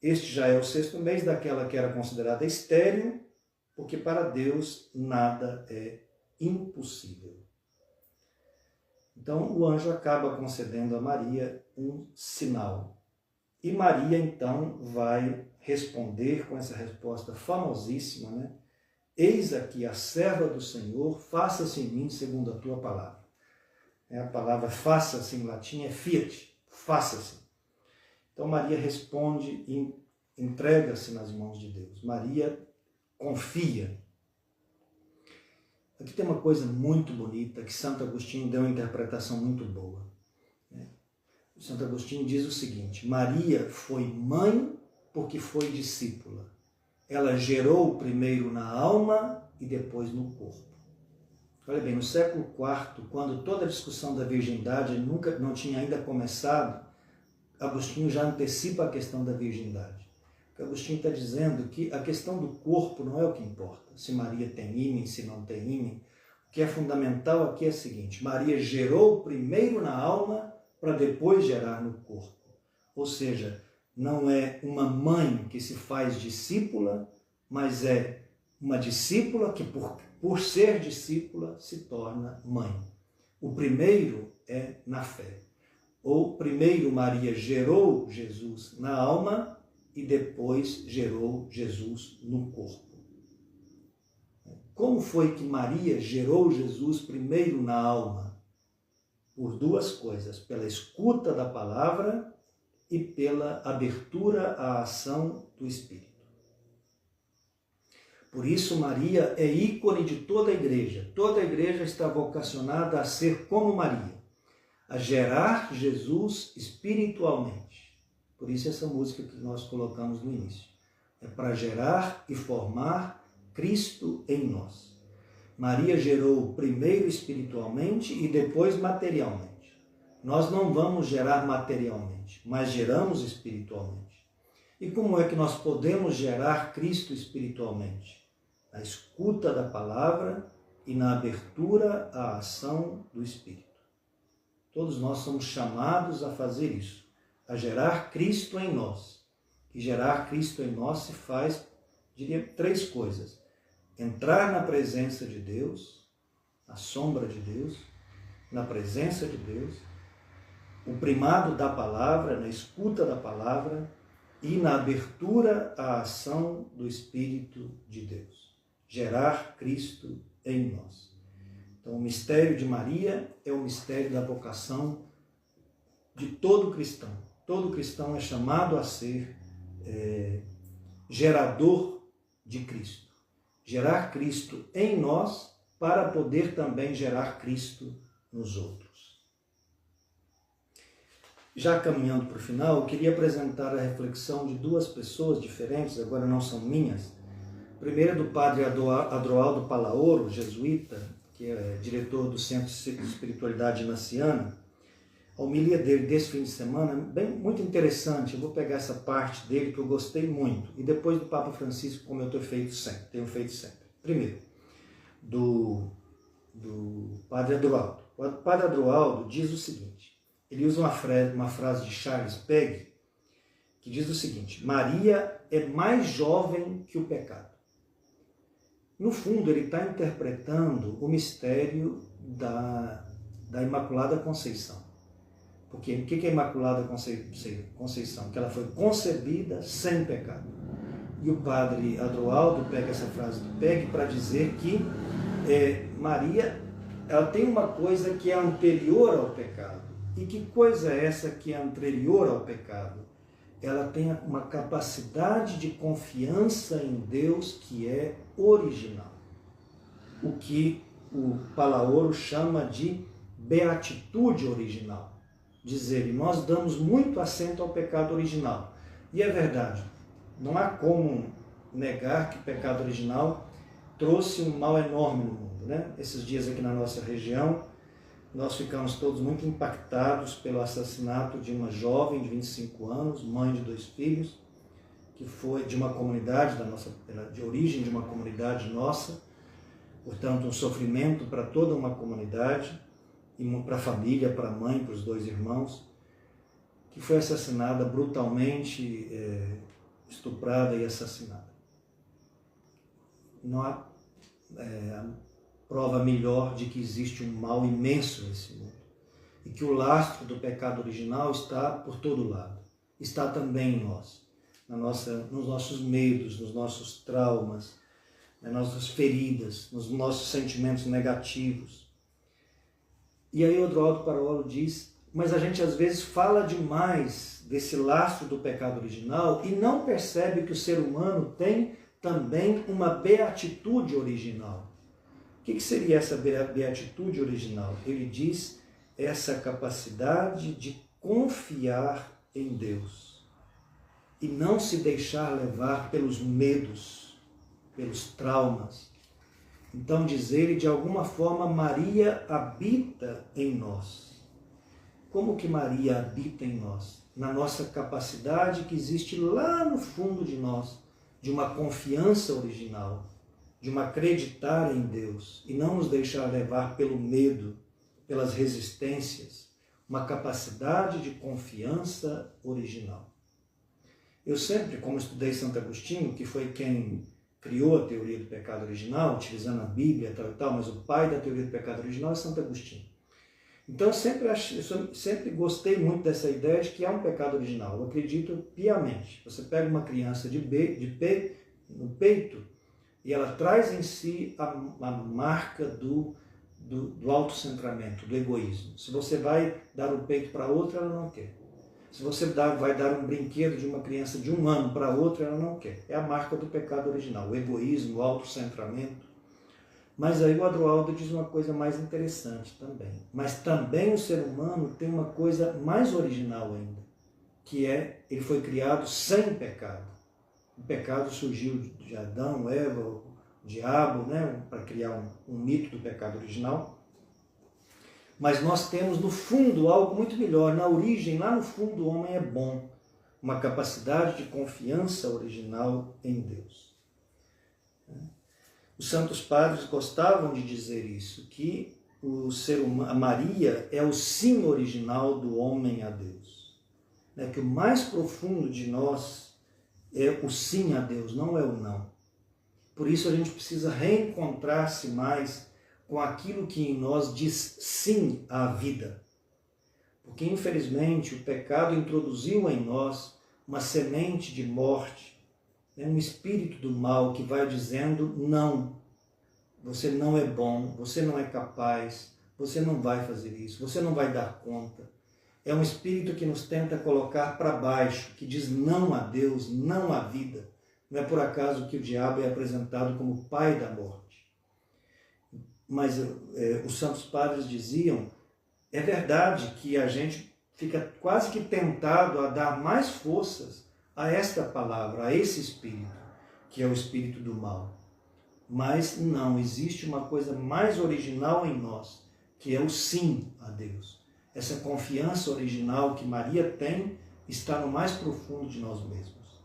Este já é o 6º mês daquela que era considerada estéril, porque para Deus nada é impossível. Então o anjo acaba concedendo a Maria um sinal. E Maria então vai responder com essa resposta famosíssima, né? Eis aqui a serva do Senhor, faça-se em mim segundo a tua palavra. A palavra faça-se em latim é fiat, faça-se. Então Maria responde e entrega-se nas mãos de Deus. Maria confia. Aqui tem uma coisa muito bonita que Santo Agostinho deu uma interpretação muito boa. Santo Agostinho diz o seguinte: Maria foi mãe porque foi discípula. Ela gerou primeiro na alma e depois no corpo. Olha bem, no século IV, quando toda a discussão da virgindade não tinha ainda começado, Agostinho já antecipa a questão da virgindade. Porque Agostinho está dizendo que a questão do corpo não é o que importa. Se Maria tem ímen, se não tem ímen. O que é fundamental aqui é o seguinte: Maria gerou primeiro na alma para depois gerar no corpo. Ou seja, não é uma mãe que se faz discípula, mas é uma discípula que, por ser discípula, se torna mãe. O primeiro é na fé. Ou primeiro Maria gerou Jesus na alma e depois gerou Jesus no corpo. Como foi que Maria gerou Jesus primeiro na alma? Por duas coisas: pela escuta da palavra e pela abertura à ação do Espírito. Por isso Maria é ícone de toda a igreja. Toda a igreja está vocacionada a ser como Maria, a gerar Jesus espiritualmente. Por isso essa música que nós colocamos no início. É para gerar e formar Cristo em nós. Maria gerou primeiro espiritualmente e depois materialmente. Nós não vamos gerar materialmente, mas geramos espiritualmente. E como é que nós podemos gerar Cristo espiritualmente? Na escuta da palavra e na abertura à ação do Espírito. Todos nós somos chamados a fazer isso, a gerar Cristo em nós. E gerar Cristo em nós se faz, diria, 3 coisas: entrar na presença de Deus, na sombra de Deus, na presença de Deus, o primado da palavra, na escuta da palavra e na abertura à ação do Espírito de Deus. Gerar Cristo em nós. Então, o mistério de Maria é o mistério da vocação de todo cristão. Todo cristão é chamado a ser gerador de Cristo. Gerar Cristo em nós para poder também gerar Cristo nos outros. Já caminhando para o final, eu queria apresentar a reflexão de duas pessoas diferentes, agora não são minhas. Primeiro, do padre Adroaldo Palaoro, jesuíta, que é diretor do Centro de Espiritualidade Ignaciana. A homilia dele desse fim de semana, muito interessante. Eu vou pegar essa parte dele que eu gostei muito. E depois do Papa Francisco, como eu tenho feito sempre. Primeiro, do padre Adroaldo. O padre Adroaldo diz o seguinte, ele usa uma frase de Charles Pegg, que diz o seguinte: Maria é mais jovem que o pecado. No fundo, ele está interpretando o mistério da Imaculada Conceição. Porque o que é a Imaculada Conceição? Que ela foi concebida sem pecado. E o padre Adroaldo pega essa frase do Pegg para dizer que Maria, ela tem uma coisa que é anterior ao pecado. E que coisa é essa que é anterior ao pecado? Ela tem uma capacidade de confiança em Deus que é original. O que o Palaoro chama de beatitude original. Dizer, nós damos muito acento ao pecado original. E é verdade, não há como negar que o pecado original trouxe um mal enorme no mundo, né? Esses dias aqui na nossa região, nós ficamos todos muito impactados pelo assassinato de uma jovem de 25 anos, mãe de 2 filhos, que foi de uma comunidade de origem de uma comunidade nossa, portanto um sofrimento para toda uma comunidade, e para a família, para a mãe, para os 2 irmãos, que foi assassinada brutalmente, estuprada e assassinada. Não há prova melhor de que existe um mal imenso nesse mundo. E que o lastro do pecado original está por todo lado. Está também em nós. Nos nossos medos, nos nossos traumas, nas nossas feridas, nos nossos sentimentos negativos. E aí o Adroaldo Palaoro diz, mas a gente às vezes fala demais desse lastro do pecado original e não percebe que o ser humano tem também uma beatitude original. O que seria essa beatitude original? Ele diz essa capacidade de confiar em Deus e não se deixar levar pelos medos, pelos traumas. Então, diz ele, de alguma forma, Maria habita em nós. Como que Maria habita em nós? Na nossa capacidade que existe lá no fundo de nós, de uma confiança original, de uma acreditar em Deus e não nos deixar levar pelo medo, pelas resistências, uma capacidade de confiança original. Eu sempre, como estudei Santo Agostinho, que foi quem criou a teoria do pecado original, utilizando a Bíblia e tal, mas o pai da teoria do pecado original é Santo Agostinho. Então eu sempre gostei muito dessa ideia de que há um pecado original. Eu acredito piamente. Você pega uma criança no peito e ela traz em si a marca do autocentramento, do egoísmo. Se você vai dar o peito para outra, ela não quer. Se você vai dar um brinquedo de uma criança de 1 ano para outra, ela não quer. É a marca do pecado original, o egoísmo, o autocentramento. Mas aí o Adroaldo diz uma coisa mais interessante também. Mas também o ser humano tem uma coisa mais original ainda, que é, ele foi criado sem pecado. O pecado surgiu de Adão, Eva, o diabo, né, para criar um mito do pecado original. Mas nós temos no fundo algo muito melhor. Na origem, lá no fundo, o homem é bom. Uma capacidade de confiança original em Deus. Os santos padres gostavam de dizer isso, que a Maria é o sim original do homem a Deus. Que o mais profundo de nós é o sim a Deus, não é o não. Por isso a gente precisa reencontrar-se mais com aquilo que em nós diz sim à vida. Porque, infelizmente, o pecado introduziu em nós uma semente de morte, um espírito do mal que vai dizendo não, você não é bom, você não é capaz, você não vai fazer isso, você não vai dar conta. É um espírito que nos tenta colocar para baixo, que diz não a Deus, não à vida. Não é por acaso que o diabo é apresentado como o pai da morte. Mas os santos padres diziam, é verdade que a gente fica quase que tentado a dar mais forças a esta palavra, a esse espírito, que é o espírito do mal. Mas não, existe uma coisa mais original em nós, que é o sim a Deus. Essa confiança original que Maria tem está no mais profundo de nós mesmos.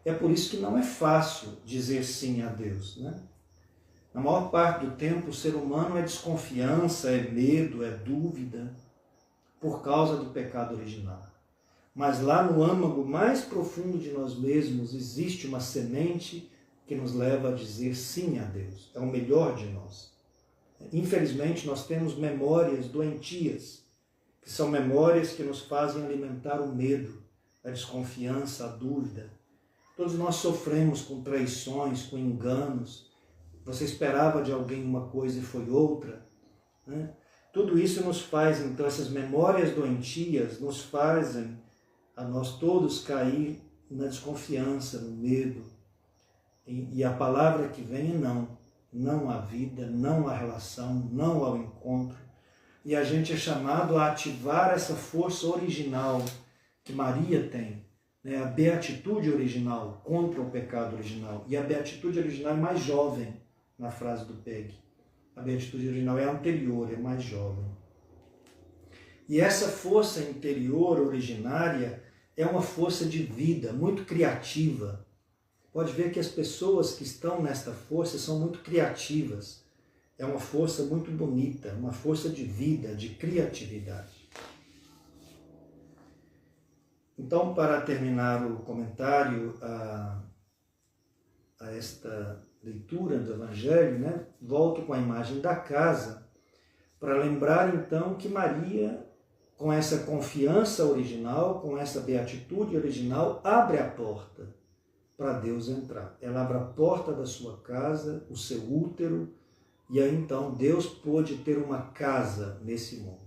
É por isso que não é fácil dizer sim a Deus, né? Na maior parte do tempo, o ser humano é desconfiança, é medo, é dúvida, por causa do pecado original. Mas lá no âmago mais profundo de nós mesmos existe uma semente que nos leva a dizer sim a Deus. É o melhor de nós. Infelizmente, nós temos memórias doentias, que são memórias que nos fazem alimentar o medo, a desconfiança, a dúvida. Todos nós sofremos com traições, com enganos. Você esperava de alguém uma coisa e foi outra, né? Tudo isso nos faz, então, essas memórias doentias nos fazem a nós todos cair na desconfiança, no medo. E a palavra que vem é não. Não à vida, não à relação, não ao encontro. E a gente é chamado a ativar essa força original que Maria tem, né? A beatitude original contra o pecado original. E a beatitude original é mais jovem, na frase do Peg. A beatitude original é anterior, é mais jovem. E essa força interior originária é uma força de vida, muito criativa. Pode ver que as pessoas que estão nesta força são muito criativas. É uma força muito bonita, uma força de vida, de criatividade. Então, para terminar o comentário a esta leitura do Evangelho, né, volto com a imagem da casa, para lembrar então que Maria, com essa confiança original, com essa beatitude original, abre a porta para Deus entrar. Ela abre a porta da sua casa, o seu útero, e aí então Deus pôde ter uma casa nesse mundo.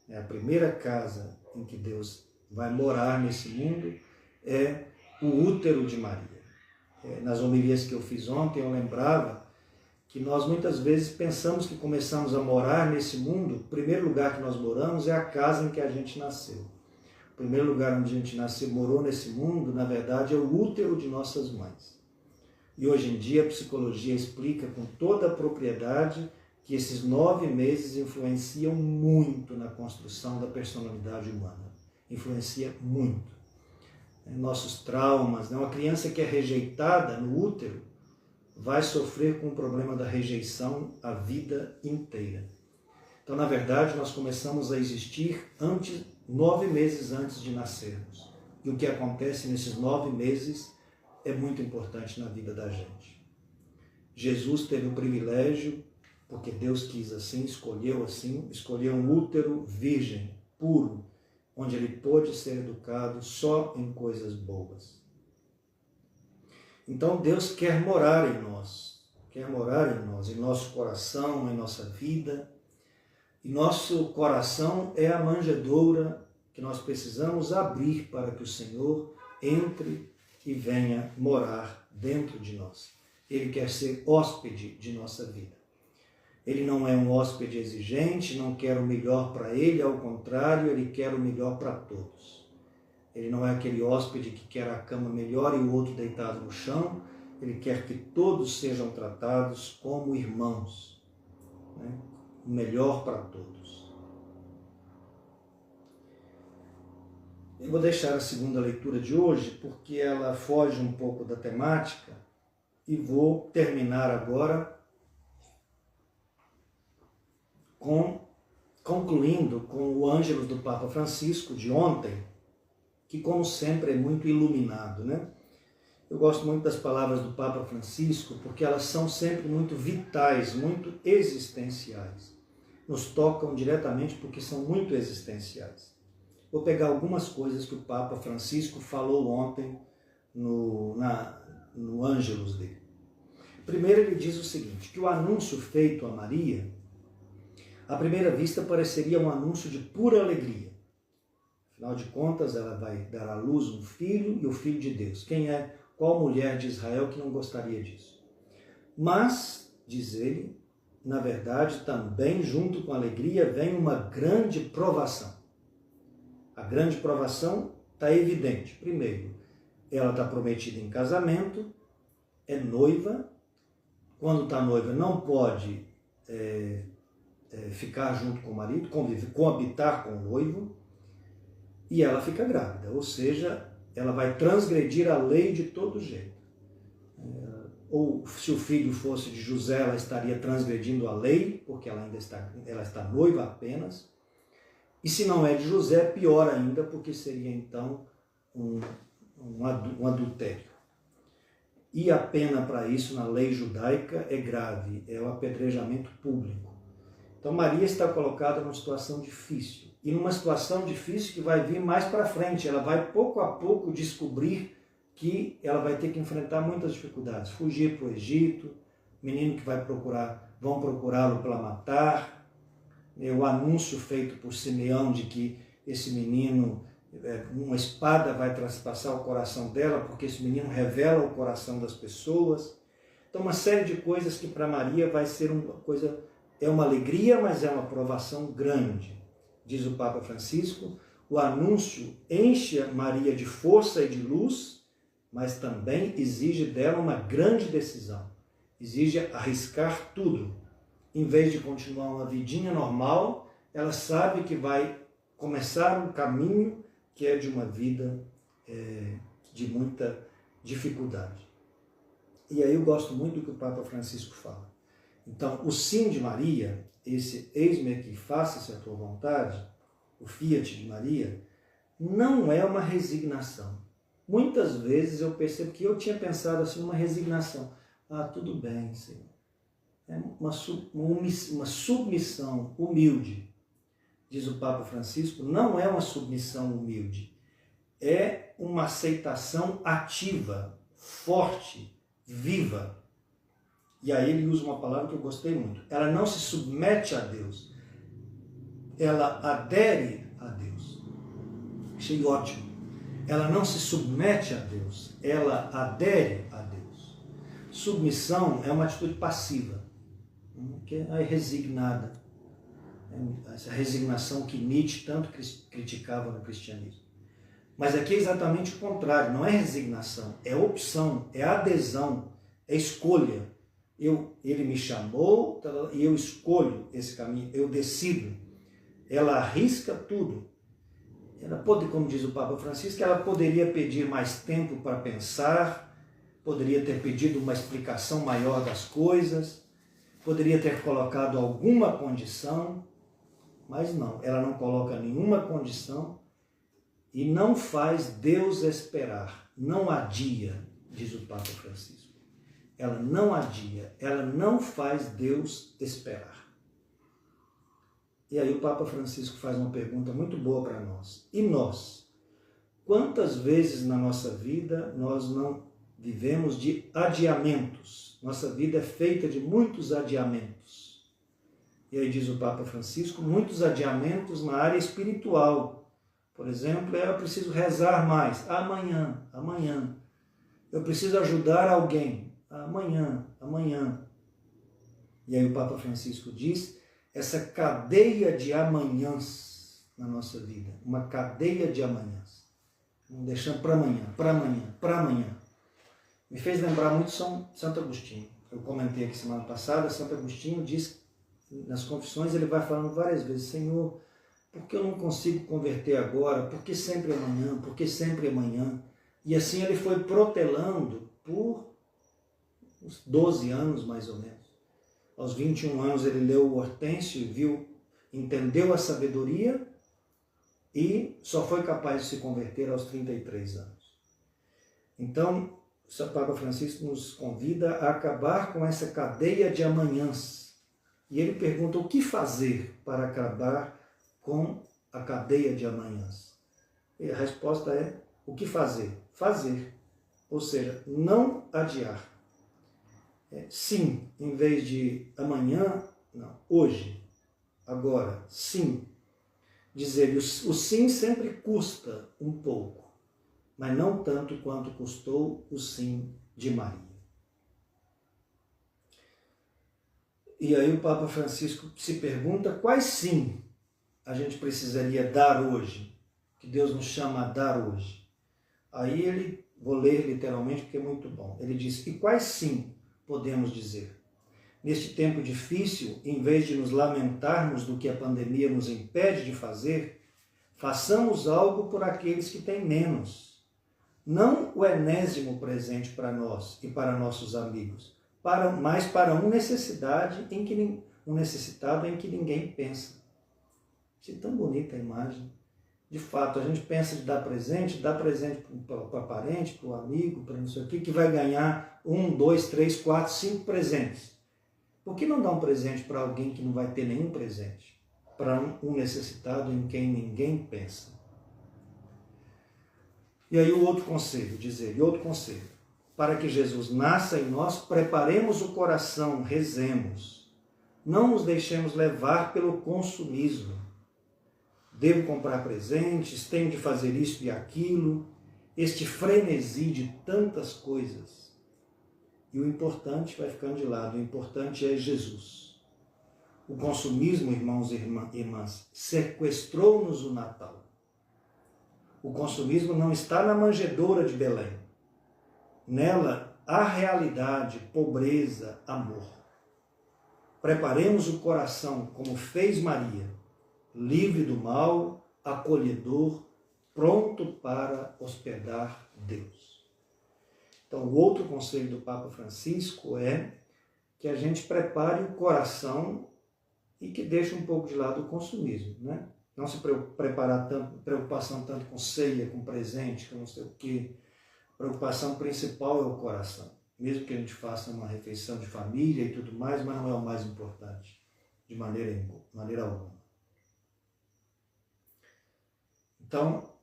A primeira casa em que Deus vai morar nesse mundo é o útero de Maria. Nas homilias que eu fiz ontem, eu lembrava que nós muitas vezes pensamos que começamos a morar nesse mundo, o primeiro lugar que nós moramos é a casa em que a gente nasceu. O primeiro lugar onde a gente nasceu, morou nesse mundo, na verdade, é o útero de nossas mães. E hoje em dia a psicologia explica com toda a propriedade que esses 9 meses influenciam muito na construção da personalidade humana. Influencia muito. Nossos traumas, uma criança que é rejeitada no útero vai sofrer com o problema da rejeição a vida inteira. Então, na verdade, nós começamos a existir 9 meses antes de nascermos. E o que acontece nesses 9 meses é muito importante na vida da gente. Jesus teve o privilégio, porque Deus quis assim, escolheu um útero virgem, puro, onde ele pôde ser educado só em coisas boas. Então Deus quer morar em nós, em nosso coração, em nossa vida. E nosso coração é a manjedoura que nós precisamos abrir para que o Senhor entre e venha morar dentro de nós. Ele quer ser hóspede de nossa vida. Ele não é um hóspede exigente, não quer o melhor para ele, ao contrário, ele quer o melhor para todos. Ele não é aquele hóspede que quer a cama melhor e o outro deitado no chão, ele quer que todos sejam tratados como irmãos, né? O melhor para todos. Eu vou deixar a segunda leitura de hoje, porque ela foge um pouco da temática, e vou terminar agora concluindo com o Ângelus do Papa Francisco de ontem, que como sempre é muito iluminado, né? Eu gosto muito das palavras do Papa Francisco, porque elas são sempre muito vitais, muito existenciais. Nos tocam diretamente porque são muito existenciais. Vou pegar algumas coisas que o Papa Francisco falou ontem no Ângelus dele. Primeiro ele diz o seguinte, que o anúncio feito a Maria, à primeira vista, pareceria um anúncio de pura alegria. Afinal de contas, ela vai dar à luz um filho e o Filho de Deus. Qual mulher de Israel que não gostaria disso? Mas, diz ele, na verdade, também junto com a alegria vem uma grande provação. A grande provação está evidente. Primeiro, ela está prometida em casamento, é noiva. Quando está noiva, não pode ficar junto com o marido, coabitar com o noivo, e ela fica grávida, ou seja, ela vai transgredir a lei de todo jeito. Ou se o filho fosse de José, ela estaria transgredindo a lei, porque ela está noiva apenas. E se não é de José, pior ainda, porque seria então um adultério. E a pena para isso na lei judaica é grave, é o apedrejamento público. Então Maria está colocada numa situação difícil. E numa situação difícil que vai vir mais para frente. Ela vai pouco a pouco descobrir que ela vai ter que enfrentar muitas dificuldades. Fugir para o Egito, menino que vão procurá-lo para matar. O anúncio feito por Simeão de que esse menino, uma espada vai traspassar o coração dela, porque esse menino revela o coração das pessoas. Então uma série de coisas que para Maria vai ser é uma alegria, mas é uma provação grande. Diz o Papa Francisco, o anúncio enche Maria de força e de luz, mas também exige dela uma grande decisão. Exige arriscar tudo. Em vez de continuar uma vidinha normal, ela sabe que vai começar um caminho que é de uma vida de muita dificuldade. E aí eu gosto muito do que o Papa Francisco fala. Então, o sim de Maria, esse eis-me aqui, faça-se a tua vontade, o fiat de Maria, não é uma resignação. Muitas vezes eu percebo que eu tinha pensado assim, uma resignação. Tudo bem, Senhor. É uma submissão humilde, diz o Papa Francisco, não é uma submissão humilde, é uma aceitação ativa, forte, viva. E aí ele usa uma palavra que eu gostei muito. Ela não se submete a Deus, ela adere a Deus. Achei ótimo. Ela não se submete a Deus, ela adere a Deus. Submissão é uma atitude passiva, que é resignada. Essa resignação que Nietzsche tanto criticava no cristianismo. Mas aqui é exatamente o contrário, não é resignação, é opção, é adesão, é escolha. Ele me chamou e eu escolho esse caminho, eu decido. Ela arrisca tudo. Ela pode, como diz o Papa Francisco, ela poderia pedir mais tempo para pensar, poderia ter pedido uma explicação maior das coisas, poderia ter colocado alguma condição, mas não, ela não coloca nenhuma condição e não faz Deus esperar, não adia, diz o Papa Francisco. Ela não adia, ela não faz Deus esperar. E aí o Papa Francisco faz uma pergunta muito boa para nós. E nós? Quantas vezes na nossa vida nós não vivemos de adiamentos? Nossa vida é feita de muitos adiamentos. E aí diz o Papa Francisco, muitos adiamentos na área espiritual. Por exemplo, eu preciso rezar mais. Amanhã. Eu preciso ajudar alguém. Amanhã. E aí o Papa Francisco diz, essa cadeia de amanhãs na nossa vida, uma cadeia de amanhãs. Vamos deixando para amanhã. Me fez lembrar muito Santo Agostinho. Eu comentei aqui semana passada, Santo Agostinho diz, nas confissões ele vai falando várias vezes, Senhor, por que eu não consigo converter agora? Por que sempre amanhã? Por que sempre amanhã? E assim ele foi protelando por uns 12 anos, mais ou menos. Aos 21 anos ele leu o Hortêncio e entendeu a sabedoria e só foi capaz de se converter aos 33 anos. Então, o Papa Francisco nos convida a acabar com essa cadeia de amanhãs. E ele pergunta o que fazer para acabar com a cadeia de amanhãs. E a resposta é, o que fazer? Fazer. Ou seja, não adiar. Sim, em vez de amanhã, não, hoje, agora, sim. Dizer, o sim sempre custa um pouco, mas não tanto quanto custou o sim de Maria. E aí o Papa Francisco se pergunta quais sim a gente precisaria dar hoje. que Deus nos chama a dar hoje? Aí vou ler literalmente porque é muito bom. Ele diz: e quais sim podemos dizer? Neste tempo difícil, em vez de nos lamentarmos do que a pandemia nos impede de fazer, façamos algo por aqueles que têm menos. Não o enésimo presente para nós e para nossos amigos, mas para um necessitado em que ninguém pensa. Isso é tão bonita a imagem. De fato, a gente pensa de dar presente para o parente, para o amigo, para não sei o quê, que vai ganhar 1, 2, 3, 4, 5 presentes. Por que não dar um presente para alguém que não vai ter nenhum presente? Para um necessitado em quem ninguém pensa. E aí o outro conselho, para que Jesus nasça em nós, preparemos o coração, rezemos. Não nos deixemos levar pelo consumismo. Devo comprar presentes, tenho de fazer isso e aquilo, este frenesi de tantas coisas. E o importante vai ficando de lado, o importante é Jesus. O consumismo, irmãos e irmãs, sequestrou-nos o Natal. O consumismo não está na manjedoura de Belém. Nela há realidade, pobreza, amor. Preparemos o coração como fez Maria, livre do mal, acolhedor, pronto para hospedar Deus. Então, o outro conselho do Papa Francisco é que a gente prepare o coração e que deixe um pouco de lado o consumismo, né? Não se preocupação tanto com ceia, com presente, com não sei o quê. A preocupação principal é o coração. Mesmo que a gente faça uma refeição de família e tudo mais, mas não é o mais importante, de maneira alguma. Então,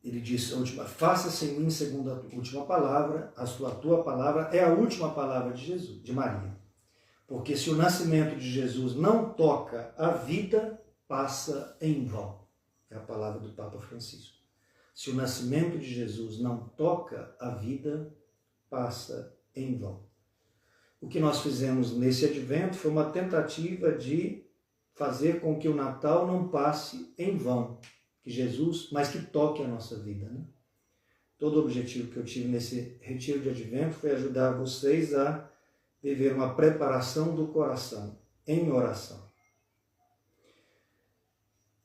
ele diz, faça-se em mim segundo a última palavra, a tua palavra é a última palavra de Jesus, de Maria. Porque se o nascimento de Jesus não toca a vida, passa em vão. É a palavra do Papa Francisco. Se o nascimento de Jesus não toca a vida, passa em vão. O que nós fizemos nesse advento foi uma tentativa de fazer com que o Natal não passe em vão. Que Jesus, mas que toque a nossa vida, né? Todo o objetivo que eu tive nesse retiro de advento foi ajudar vocês a viver uma preparação do coração em oração.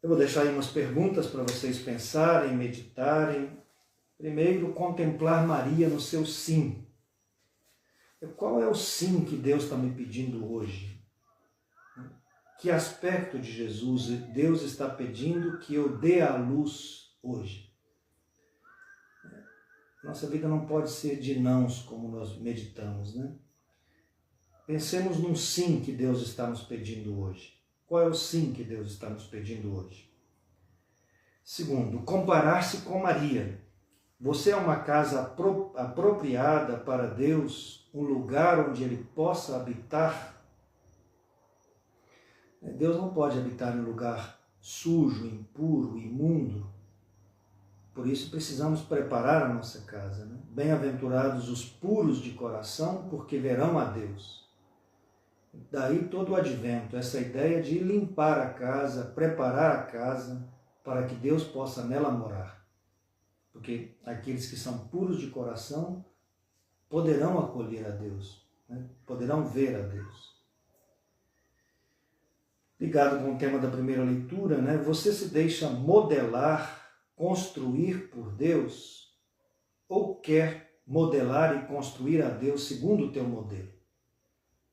Eu vou deixar aí umas perguntas para vocês pensarem, meditarem. Primeiro, contemplar Maria no seu sim. Qual é o sim que Deus está me pedindo hoje? Que aspecto de Jesus Deus está pedindo que eu dê à luz hoje? Nossa vida não pode ser de nãos, como nós meditamos, né? Pensemos num sim que Deus está nos pedindo hoje. Qual é o sim que Deus está nos pedindo hoje? Segundo, comparar-se com Maria. Você é uma casa apropriada para Deus, um lugar onde Ele possa habitar? Deus não pode habitar em um lugar sujo, impuro, imundo. Por isso precisamos preparar a nossa casa, né? Bem-aventurados os puros de coração, porque verão a Deus. Daí todo o advento, essa ideia de limpar a casa, preparar a casa, para que Deus possa nela morar. Porque aqueles que são puros de coração poderão acolher a Deus, né? Poderão ver a Deus. Ligado com o tema da primeira leitura, né? Você se deixa modelar, construir por Deus, ou quer modelar e construir a Deus segundo o teu modelo?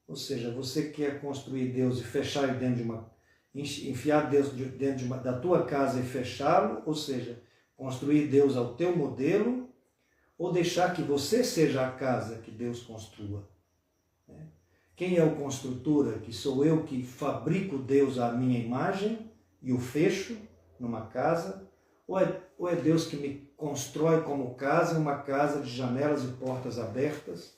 Ou seja, você quer construir Deus e fechar ele dentro de uma... enfiar Deus dentro da tua casa e fechá-lo, ou seja, construir Deus ao teu modelo, ou deixar que você seja a casa que Deus construa? Quem é o construtor aqui? Sou eu que fabrico Deus à minha imagem e o fecho numa casa? Ou é Deus que me constrói como casa, uma casa de janelas e portas abertas,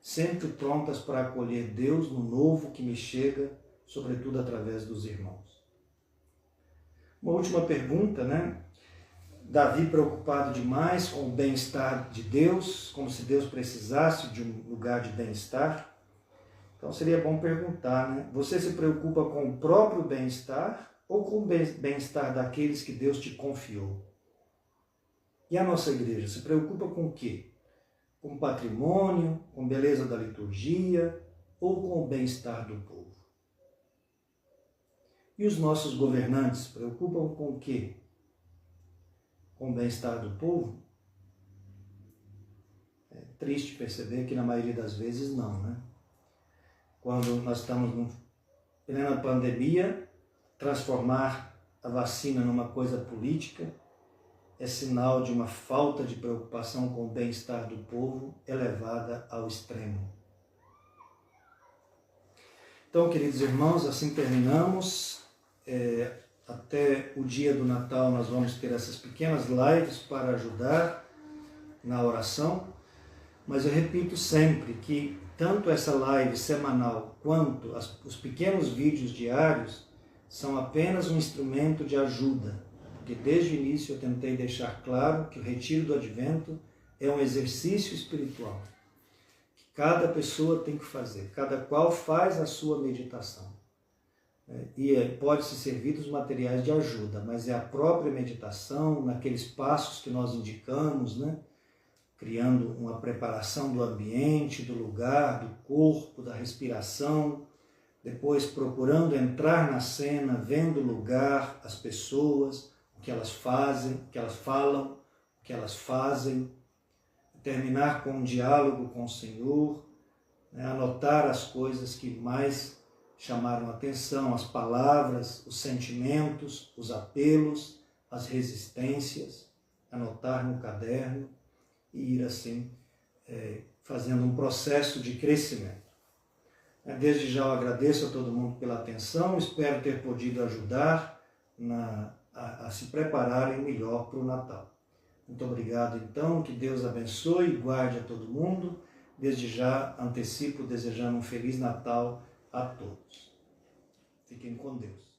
sempre prontas para acolher Deus no novo que me chega, sobretudo através dos irmãos? Uma última pergunta, né? Davi preocupado demais com o bem-estar de Deus, como se Deus precisasse de um lugar de bem-estar. Então seria bom perguntar, né? Você se preocupa com o próprio bem-estar ou com o bem-estar daqueles que Deus te confiou? E a nossa igreja se preocupa com o quê? Com patrimônio, com beleza da liturgia ou com o bem-estar do povo? E os nossos governantes se preocupam com o quê? Com o bem-estar do povo? É triste perceber que na maioria das vezes não, né? Quando nós estamos em plena pandemia, transformar a vacina numa coisa política é sinal de uma falta de preocupação com o bem-estar do povo elevada ao extremo. Então, queridos irmãos, assim terminamos. Até o dia do Natal nós vamos ter essas pequenas lives para ajudar na oração, mas eu repito sempre que tanto essa live semanal quanto os pequenos vídeos diários são apenas um instrumento de ajuda, porque desde o início eu tentei deixar claro que o retiro do Advento é um exercício espiritual, que cada pessoa tem que fazer, cada qual faz a sua meditação. E pode-se servir dos materiais de ajuda, mas é a própria meditação, naqueles passos que nós indicamos, né? Criando uma preparação do ambiente, do lugar, do corpo, da respiração, depois procurando entrar na cena, vendo o lugar, as pessoas, o que elas fazem, o que elas falam, o que elas fazem, terminar com um diálogo com o Senhor, né? Anotar as coisas que mais chamaram a atenção, as palavras, os sentimentos, os apelos, as resistências, anotar no caderno e ir assim fazendo um processo de crescimento. Desde já eu agradeço a todo mundo pela atenção, espero ter podido ajudar a se prepararem melhor para o Natal. Muito obrigado então, que Deus abençoe e guarde a todo mundo. Desde já antecipo desejando um Feliz Natal a todos. Fiquem com Deus.